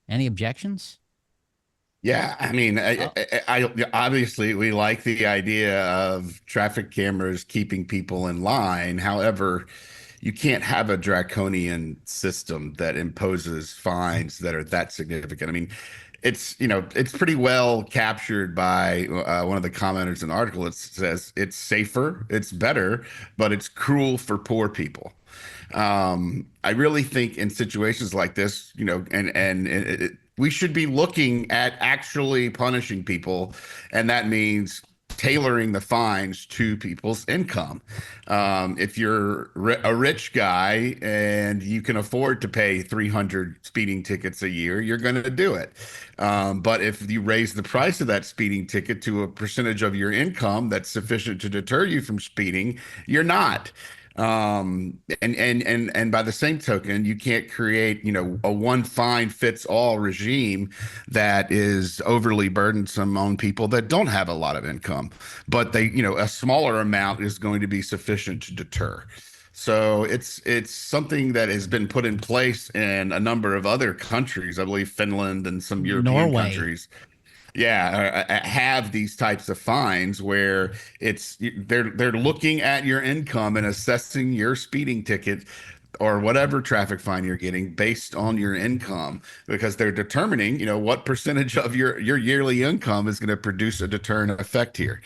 Any objections? Yeah, I mean, I obviously we like the idea of traffic cameras keeping people in line. However, you can't have a draconian system that imposes fines that are that significant. I mean, it's pretty well captured by one of the commenters in the article. It says it's safer, it's better, but it's cruel for poor people. I really think in situations like this, we should be looking at actually punishing people, and that means tailoring the fines to people's income. If you're a rich guy and you can afford to pay 300 speeding tickets a year, you're going to do it. But if you raise the price of that speeding ticket to a percentage of your income that's sufficient to deter you from speeding, you're not. And by the same token, you can't create, a one fine fits all regime that is overly burdensome on people that don't have a lot of income, but a smaller amount is going to be sufficient to deter. So it's something that has been put in place in a number of other countries, I believe Finland and some European Norway. countries. Yeah, have these types of fines where they're looking at your income and assessing your speeding ticket or whatever traffic fine you're getting based on your income, because they're determining, what percentage of your yearly income is going to produce a deterrent effect here.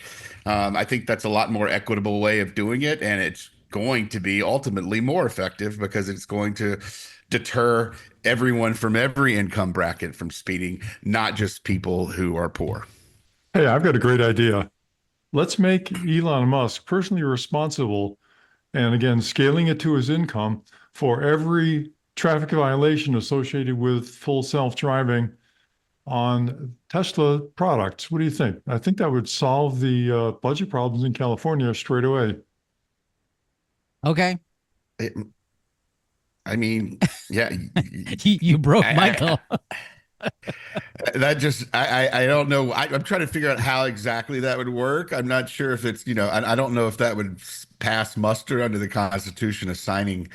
I think that's a lot more equitable way of doing it, and it's going to be ultimately more effective because it's going to deter everyone from every income bracket from speeding, not just people who are poor. Hey, I've got a great idea. Let's make Elon Musk personally responsible, and again, scaling it to his income for every traffic violation associated with full self-driving on Tesla products. What do you think? I think that would solve the budget problems in California straight away. Okay. It, I mean, yeah, You broke I, Michael. that just I don't know. I'm trying to figure out how exactly that would work. I'm not sure if it's I don't know if that would pass muster under the Constitution, assigning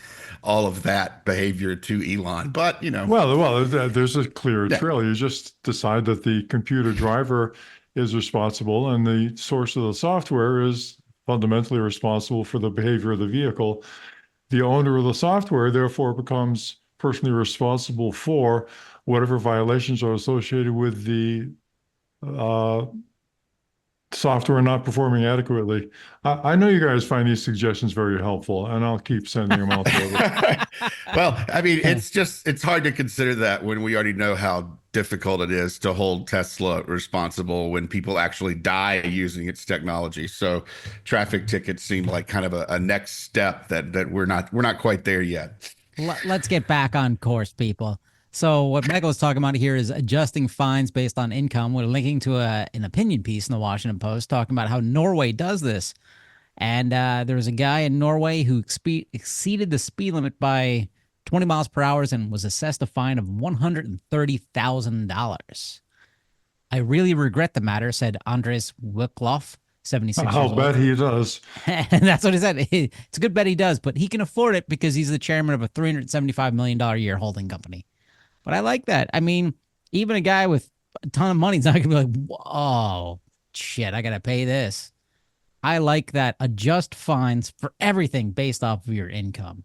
all of that behavior to Elon. But There's a clear yeah, trail. You just decide that the computer driver is responsible, and the source of the software is fundamentally responsible for the behavior of the vehicle. The owner of the software, therefore, becomes personally responsible for whatever violations are associated with the uh, software not performing adequately. I know you guys find these suggestions very helpful, and I'll keep sending them out there. well, I mean, it's hard to consider that when we already know how difficult it is to hold Tesla responsible when people actually die using its technology. So traffic tickets seem like kind of a next step that we're not quite there yet. Let's get back on course, people. So what Michael is talking about here is adjusting fines based on income. We're linking to an opinion piece in the Washington Post talking about how Norway does this. And there was a guy in Norway who exceeded the speed limit by 20 miles per hour and was assessed a fine of $130,000. I really regret the matter, said Andres Wickloff, 76 years I'll old. bet he does. And that's what he said. It's a good bet he does, but he can afford it because he's the chairman of a $375 million a year holding company. But I like that. I mean, even a guy with a ton of money is not going to be like, oh, shit, I got to pay this. I like that. Adjust fines for everything based off of your income.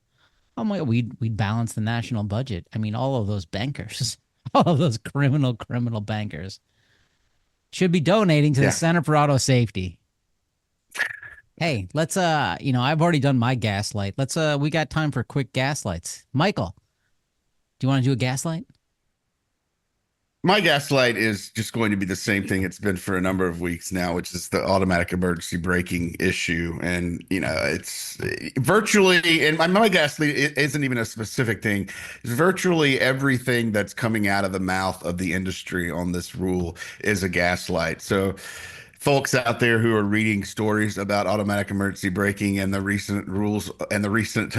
Oh my God, we'd balance the national budget. I mean, all of those bankers, all of those criminal bankers should be donating to the Yeah. Center for Auto Safety. Hey, let's I've already done my gaslight. We got time for quick gaslights. Michael, do you want to do a gaslight? My gaslight is just going to be the same thing it's been for a number of weeks now, which is the automatic emergency braking issue. And, it's virtually, and my gaslight isn't even a specific thing. It's virtually everything that's coming out of the mouth of the industry on this rule is a gaslight. So, folks out there who are reading stories about automatic emergency braking and the recent rules and the recent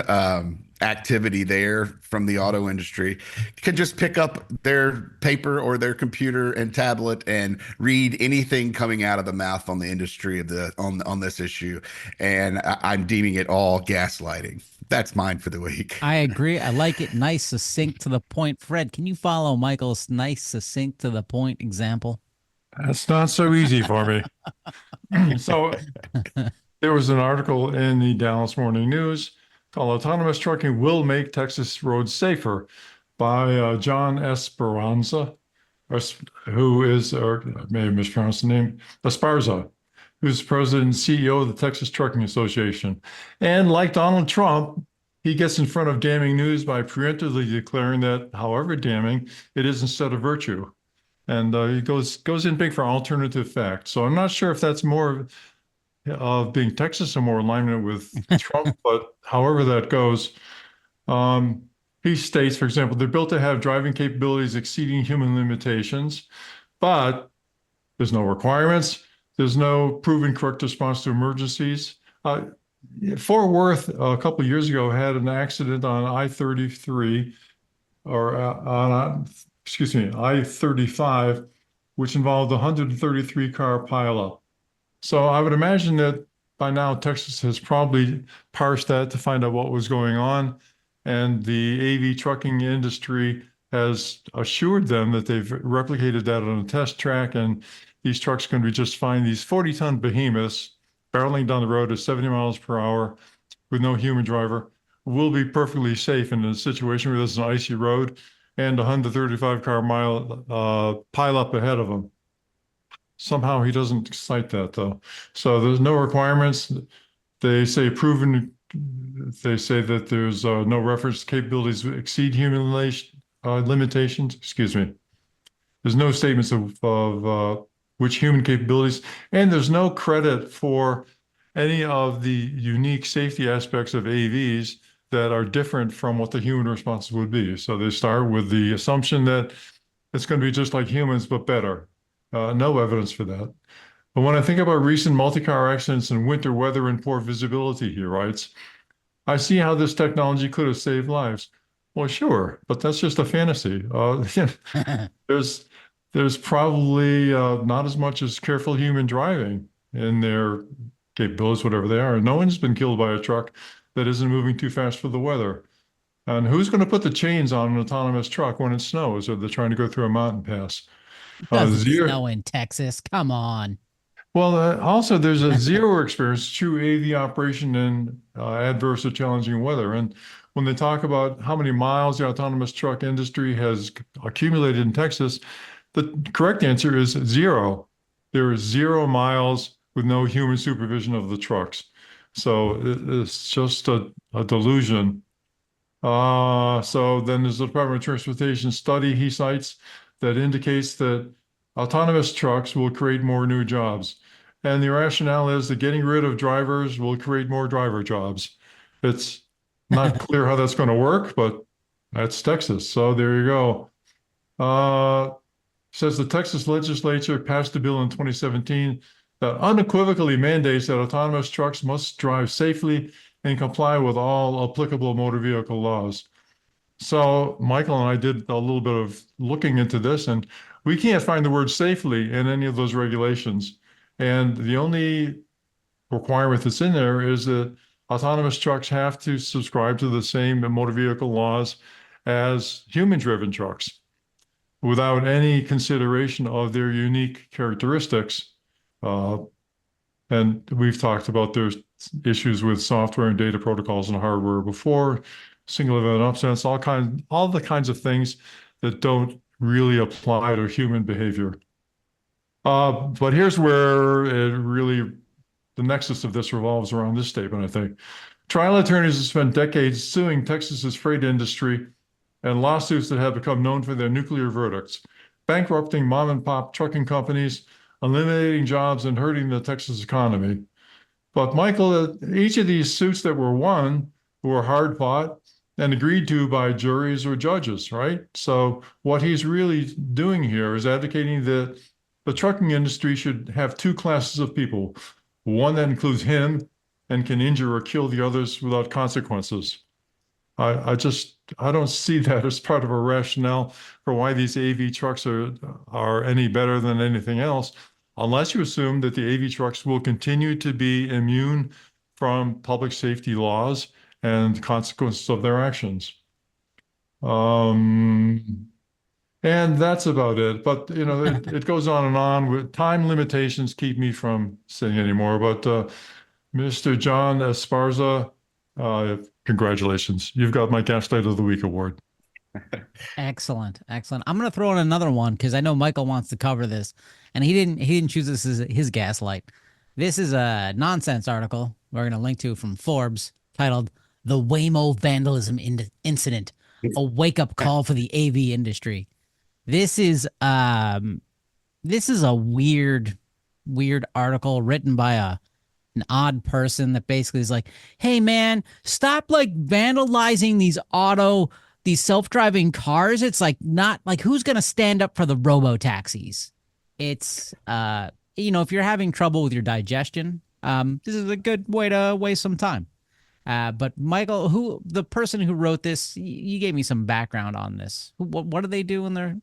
activity there from the auto industry can just pick up their paper or their computer and tablet and read anything coming out of the mouth on the industry of on this issue. And I'm deeming it all gaslighting. That's mine for the week. I agree. I like it. Nice, succinct, to the point. Fred, can you follow Michael's nice, succinct, to the point example? That's not so easy for me. So there was an article in the Dallas Morning News called Autonomous Trucking Will Make Texas Roads Safer by John Esperanza, who is, or I may have mispronounced the name, Esparza, who's president and CEO of the Texas Trucking Association. And like Donald Trump, he gets in front of damning news by preemptively declaring that, however damning, it is instead of virtue. And he goes in big for alternative facts. So I'm not sure if that's more of being Texas or more alignment with Trump, but however that goes, he states, for example, they're built to have driving capabilities exceeding human limitations, but there's no requirements. There's no proven correct response to emergencies. Fort Worth, a couple of years ago, had an accident on I-33 or excuse me, I-35, which involved a 133 car pileup. So I would imagine that by now Texas has probably parsed that to find out what was going on. And the AV trucking industry has assured them that they've replicated that on a test track. And these trucks can be just fine. These 40-ton behemoths barreling down the road at 70 miles per hour with no human driver will be perfectly safe in a situation where there's an icy road and a 135 car mile pile up ahead of him. Somehow he doesn't cite that though. So there's no requirements. They say proven. They say that there's no reference to capabilities that exceed human limitations. Excuse me. There's no statements of which human capabilities, and there's no credit for any of the unique safety aspects of AVs that are different from what the human responses would be. So they start with the assumption that it's going to be just like humans, but better. No evidence for that. But when I think about recent multi-car accidents in winter weather and poor visibility, he writes, I see how this technology could have saved lives. Well, sure, but that's just a fantasy. There's probably not as much as careful human driving in their capabilities, whatever they are. No one's been killed by a truck that isn't moving too fast for the weather. And who's going to put the chains on an autonomous truck when it snows or they're trying to go through a mountain pass? Doesn't snow in Texas. Come on. Well, also there's a zero experience, true AV operation in adverse or challenging weather. And when they talk about how many miles the autonomous truck industry has accumulated in Texas, the correct answer is zero. There is 0 miles with no human supervision of the trucks. So it's just a delusion. So then there's the Department of Transportation study he cites that indicates that autonomous trucks will create more new jobs. And the rationale is that getting rid of drivers will create more driver jobs. It's not clear how that's going to work, but that's Texas. So there you go. Says the Texas legislature passed a bill in 2017 that unequivocally mandates that autonomous trucks must drive safely and comply with all applicable motor vehicle laws. So Michael and I did a little bit of looking into this, and we can't find the word safely in any of those regulations. And the only requirement that's in there is that autonomous trucks have to subscribe to the same motor vehicle laws as human-driven trucks without any consideration of their unique characteristics. And we've talked about there's issues with software and data protocols and hardware before, single event upsets, all the kinds of things that don't really apply to human behavior. But here's where it really the nexus of this revolves around this statement, I think. Trial attorneys have spent decades suing Texas's freight industry and lawsuits that have become known for their nuclear verdicts, bankrupting mom and pop trucking companies, eliminating jobs, and hurting the Texas economy. But Michael, each of these suits that were won were hard fought and agreed to by juries or judges, right? So what he's really doing here is advocating that the trucking industry should have two classes of people, one that includes him and can injure or kill the others without consequences. I don't see that as part of a rationale for why these AV trucks are any better than anything else, unless you assume that the AV trucks will continue to be immune from public safety laws and consequences of their actions. And that's about it. But it goes on and on. With time limitations keep me from saying anymore. But Mr. John Esparza, congratulations. You've got my Gaslight of the Week award. Excellent. Excellent. I'm going to throw in another one because I know Michael wants to cover this, and he didn't choose this as his gaslight. This is a nonsense article we're going to link to from Forbes titled "The Waymo Vandalism Incident: A Wake-Up Call for the AV Industry." This is a weird article written by an odd person that basically is like, "Hey man, stop like vandalizing these self-driving cars. It's like not like who's going to stand up for the robo-taxis?" It's if you're having trouble with your digestion, this is a good way to waste some time. But Michael, the person who wrote this, you gave me some background on this. What do they do in their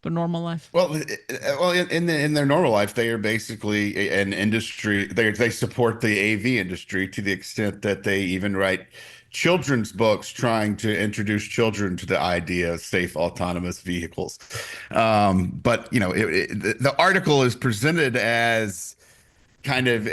normal life? Well, in their normal life, they are basically an industry. They support the AV industry to the extent that they even write children's books trying to introduce children to the idea of safe autonomous vehicles. But the article is presented as kind of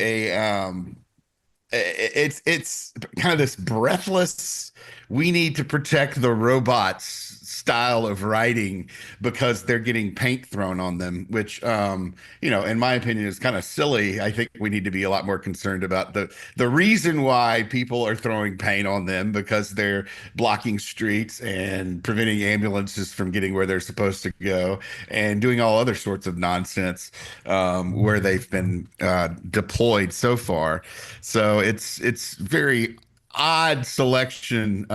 it's kind of this breathless, we need to protect the robots style of writing because they're getting paint thrown on them, which in my opinion is kind of silly. I think we need to be a lot more concerned about the reason why people are throwing paint on them, because they're blocking streets and preventing ambulances from getting where they're supposed to go and doing all other sorts of nonsense where they've been deployed so far. So it's very odd selection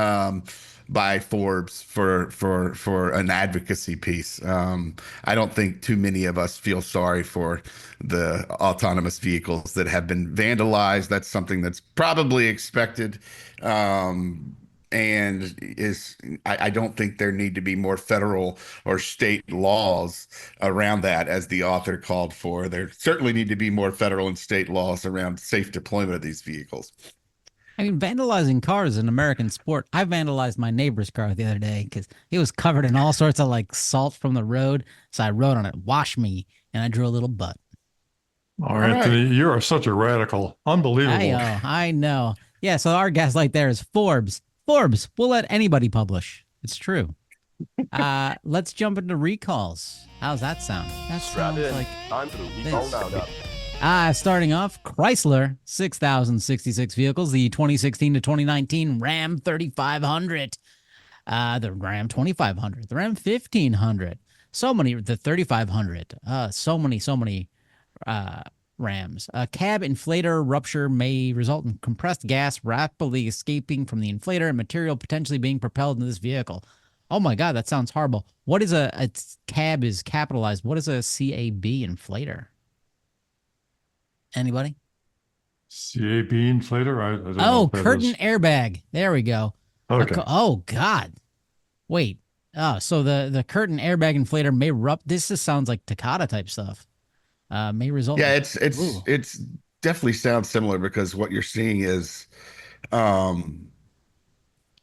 by Forbes for an advocacy piece. I don't think too many of us feel sorry for the autonomous vehicles that have been vandalized. That's something that's probably expected. I don't think there need to be more federal or state laws around that, as the author called for. There certainly need to be more federal and state laws around safe deployment of these vehicles. I mean, vandalizing cars is an American sport. I vandalized my neighbor's car the other day because it was covered in all sorts of like salt from the road. So I wrote on it, "Wash me," and I drew a little butt. All right, Anthony, you are such a radical. Unbelievable. I know. Yeah, so our gaslight there is Forbes. Forbes, we'll let anybody publish. It's true. Let's jump into recalls. How's that sound? That sounds like time for the recall roundup. Starting off, Chrysler, 6,066 vehicles. The 2016 to 2019 Ram 3500, the Ram 2500, the Ram 1500. So many, the 3500. So many Rams. A cab inflator rupture may result in compressed gas rapidly escaping from the inflator and material potentially being propelled into this vehicle. Oh my God, that sounds horrible. What is a cab is capitalized? What is a CAB inflator? Anybody? CAB inflator? I don't know Oh, what that curtain is. airbag. There we go. Okay. Oh God. Wait. Oh, so the curtain airbag inflator may this just sounds like Takata type stuff. May result. Yeah, Ooh. it's definitely sounds similar, because what you're seeing is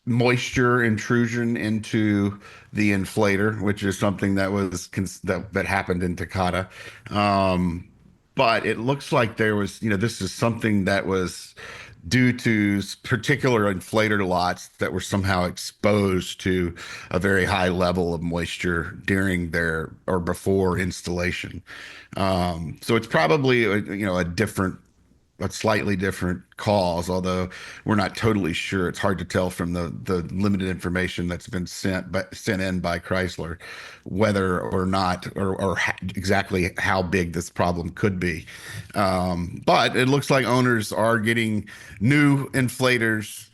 moisture intrusion into the inflator, which is something that was that happened in Takata. But it looks like there was, this is something that was due to particular inflator lots that were somehow exposed to a very high level of moisture during their or before installation. So it's probably a different a slightly different cause, although we're not totally sure. It's hard to tell from the limited information that's been sent in by Chrysler whether or not or exactly how big this problem could be. But it looks like owners are getting new inflators.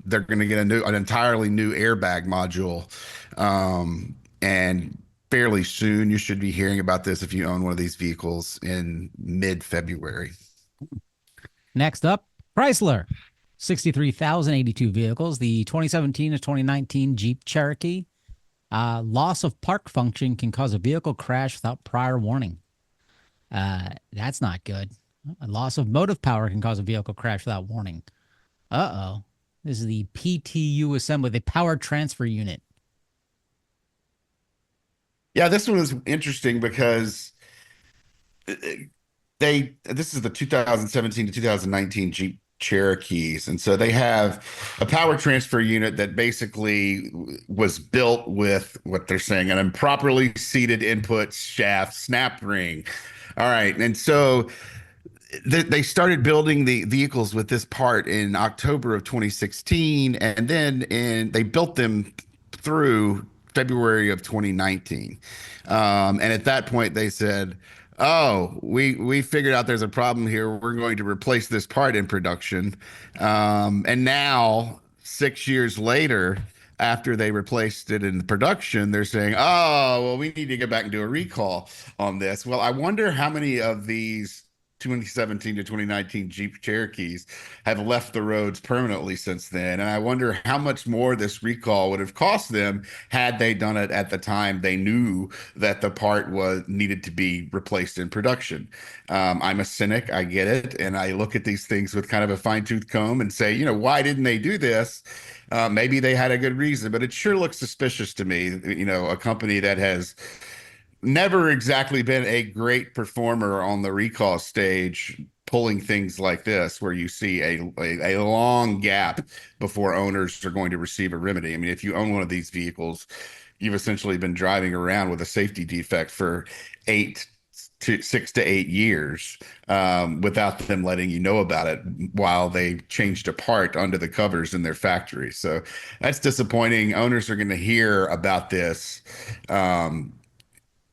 They're going to get an entirely new airbag module, and fairly soon you should be hearing about this if you own one of these vehicles in mid-February. Next up, Chrysler. 63,082 vehicles. The 2017 to 2019 Jeep Cherokee. Loss of park function can cause a vehicle crash without prior warning. That's not good. A loss of motive power can cause a vehicle crash without warning. Uh-oh. This is the PTU assembly, the power transfer unit. Yeah, this one is interesting because this is the 2017 to 2019 Jeep Cherokees, and so they have a power transfer unit that basically was built with what they're saying an improperly seated input shaft snap ring. All right, and so they started building the vehicles with this part in October of 2016, and then they built them through February of 2019. And at that point, they said, "Oh, we figured out there's a problem here. We're going to replace this part in production." And now, 6 years later, after they replaced it in production, they're saying, "Oh, well, we need to get back and do a recall on this." Well, I wonder how many of these 2017 to 2019 Jeep Cherokees have left the roads permanently since then. And I wonder how much more this recall would have cost them had they done it at the time they knew that the part was needed to be replaced in production. I'm a cynic, I get it. And I look at these things with kind of a fine-tooth comb and say, why didn't they do this? Maybe they had a good reason, but it sure looks suspicious to me, a company that has never exactly been a great performer on the recall stage, pulling things like this, where you see a long gap before owners are going to receive a remedy. I mean, if you own one of these vehicles, you've essentially been driving around with a safety defect for 6 to 8 years without them letting you know about it while they changed a part under the covers in their factory. So that's disappointing. Owners are going to hear about this.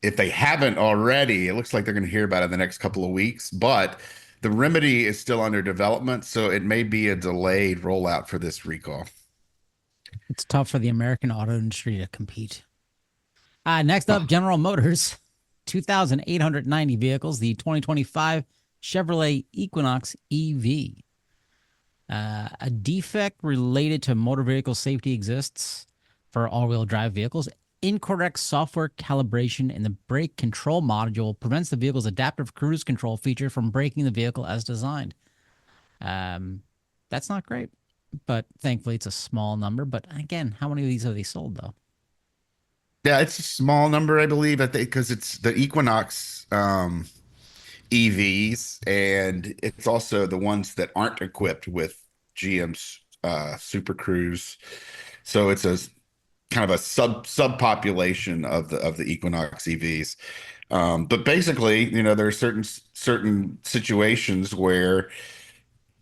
If they haven't already, it looks like they're going to hear about it in the next couple of weeks, but the remedy is still under development, so it may be a delayed rollout for this recall. It's tough for the American auto industry to compete. Next up, General Motors. 2,890 vehicles. The 2025 Chevrolet Equinox EV. A defect related to motor vehicle safety exists for all-wheel drive vehicles. Incorrect software calibration in the brake control module prevents the vehicle's adaptive cruise control feature from braking the vehicle as designed. That's not great, but thankfully it's a small number. But again, how many of these have they sold, though? Yeah, it's a small number, I believe, because it's the Equinox EVs, and it's also the ones that aren't equipped with GM's Super Cruise. So it's a kind of a subpopulation of the Equinox EVs. But basically, there are certain situations where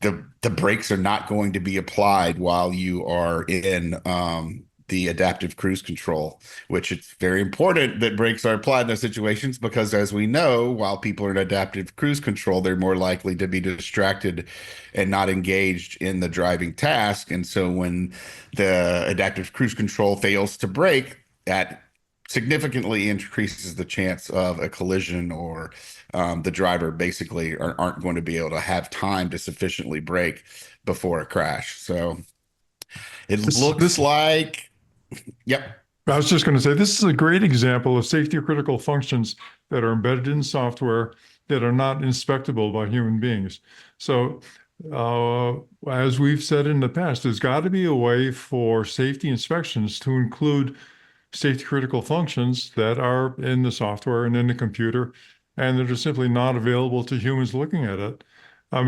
the brakes are not going to be applied while you are in the adaptive cruise control, which it's very important that brakes are applied in those situations because, as we know, while people are in adaptive cruise control, they're more likely to be distracted and not engaged in the driving task. And so when the adaptive cruise control fails to brake, that significantly increases the chance of a collision, or the driver basically aren't going to be able to have time to sufficiently brake before a crash. So it looks like, yep. I was just going to say, this is a great example of safety critical functions that are embedded in software that are not inspectable by human beings. So as we've said in the past, there's got to be a way for safety inspections to include safety critical functions that are in the software and in the computer, and that are simply not available to humans looking at it.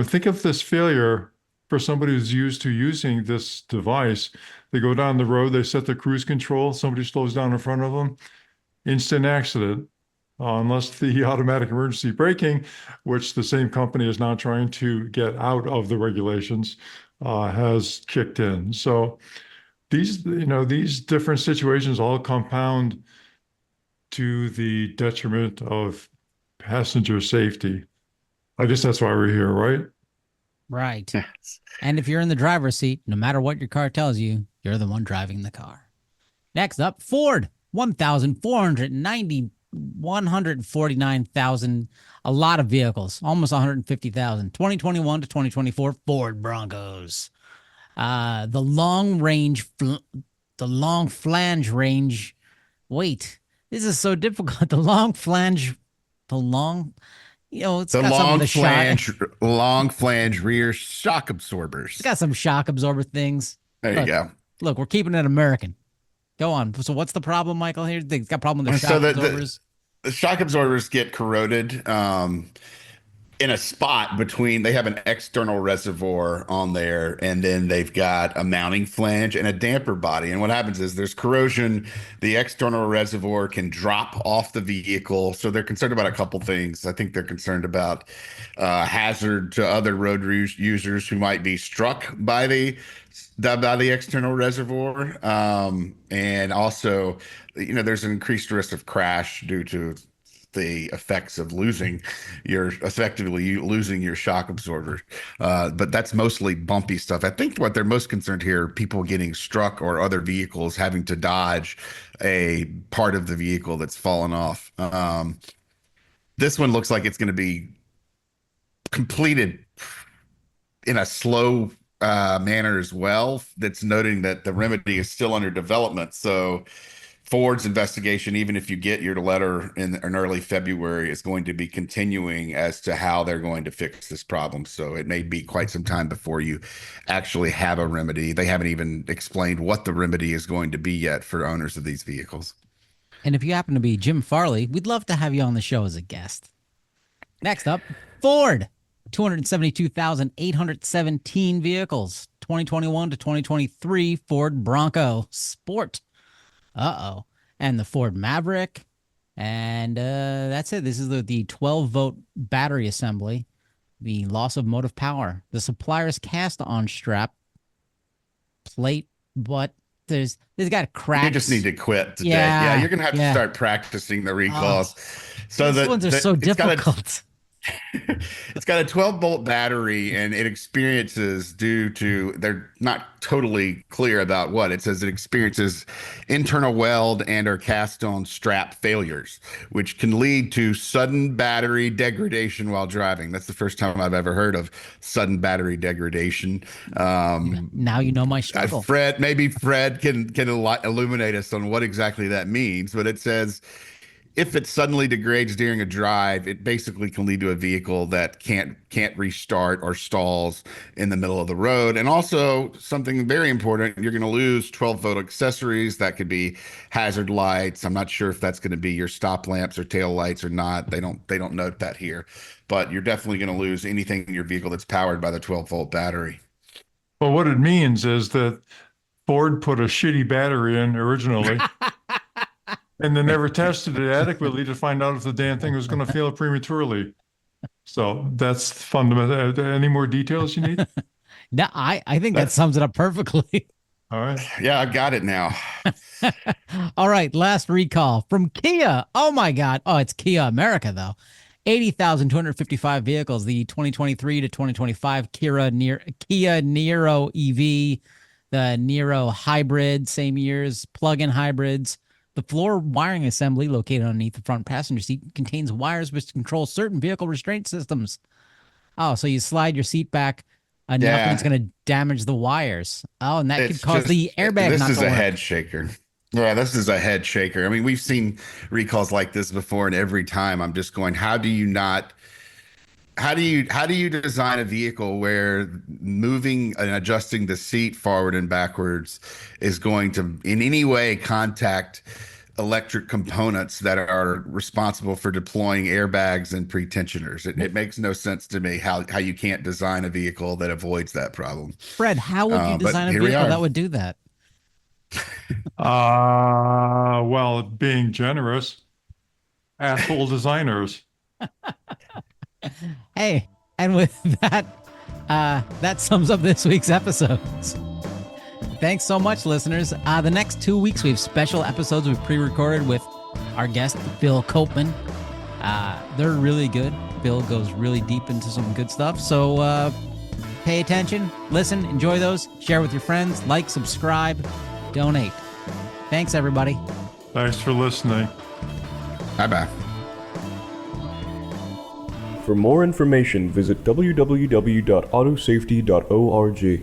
Think of this failure for somebody who's used to using this device. They go down the road, they set the cruise control, somebody slows down in front of them, instant accident. unless the automatic emergency braking, which the same company is now trying to get out of the regulations, has kicked in. So these different situations all compound to the detriment of passenger safety. I guess that's why we're here, right? Right. And if you're in the driver's seat, no matter what your car tells you, you're the one driving the car. Next up, Ford, 1,490, 149,000, a lot of vehicles, almost 150,000. 2021 to 2024 Ford Broncos. The long flange range. Wait, this is so difficult. The long flange, the long, it's The got something with a shot. long flange rear shock absorbers. It's got some shock absorber things. There you Look, go. look, we're keeping it American. Go on. So what's the problem, Michael? Here, it's got a problem with the shock absorbers. The shock absorbers get corroded in a spot between. They have an external reservoir on there, and then they've got a mounting flange and a damper body. And what happens is there's corrosion. The external reservoir can drop off the vehicle. So they're concerned about a couple things. I think they're concerned about hazard to other road users who might be struck by the external reservoir, and also, there's an increased risk of crash due to the effects of effectively losing your shock absorber. But that's mostly bumpy stuff. I think what they're most concerned here are people getting struck or other vehicles having to dodge a part of the vehicle that's fallen off. This one looks like it's going to be completed in a slow manner as well. That's noting that the remedy is still under development. So Ford's investigation, even if you get your letter in early February, is going to be continuing as to how they're going to fix this problem. So it may be quite some time before you actually have a remedy. They haven't even explained what the remedy is going to be yet for owners of these vehicles. And if you happen to be Jim Farley, we'd love to have you on the show as a guest. Next up, Ford, 272,817 vehicles, 2021 to 2023 Ford Bronco Sport. And the Ford Maverick. And that's it. This is the 12-volt battery assembly, the loss of motive power, the supplier's cast-on strap plate, but there's got cracks. You just need to quit today. Yeah, You're going to have to start practicing the recalls. These ones are so difficult. It's got a 12-volt battery, and it experiences, due to, they're not totally clear about what it says, it experiences internal weld and or cast on strap failures, which can lead to sudden battery degradation while driving. That's the first time I've ever heard of sudden battery degradation. Now you know my struggle. Fred can illuminate us on what exactly that means, but it says if it suddenly degrades during a drive, it basically can lead to a vehicle that can't restart or stalls in the middle of the road. And also, something very important, you're going to lose 12-volt accessories. That could be hazard lights. I'm not sure if that's going to be your stop lamps or tail lights or not. They don't note that here, but you're definitely going to lose anything in your vehicle that's powered by the 12-volt battery. Well, what it means is that Ford put a shitty battery in originally. And they never tested it adequately to find out if the damn thing was going to fail prematurely. So that's fundamental. Any more details you need? No, I think that sums it up perfectly. All right. Yeah, I got it now. All right, last recall from Kia. Oh my God. Oh, it's Kia America though. 80,255 vehicles. The 2023 to 2025 Kia Niro EV, the Niro hybrid, same years, plug-in hybrids. The floor wiring assembly located underneath the front passenger seat contains wires which control certain vehicle restraint systems. Oh, so you slide your seat back enough and it's going to damage the wires. Oh, and that could cause the airbag not to work. This is a head shaker. Yeah, this is a head shaker. I mean, we've seen recalls like this before, and every time I'm just going, how do you design a vehicle where moving and adjusting the seat forward and backwards is going to in any way contact electric components that are responsible for deploying airbags and pretensioners? It makes no sense to me how you can't design a vehicle that avoids that problem. Fred, how would you design a vehicle that would do that? Well, being generous. Asshole designers. Hey, and with that, that sums up this week's episodes. Thanks so much, listeners. The next 2 weeks, we have special episodes we've pre-recorded with our guest, Bill Copeman. They're really good. Bill goes really deep into some good stuff. So pay attention, listen, enjoy those, share with your friends, like, subscribe, donate. Thanks, everybody. Thanks for listening. Bye-bye. For more information, visit www.autosafety.org.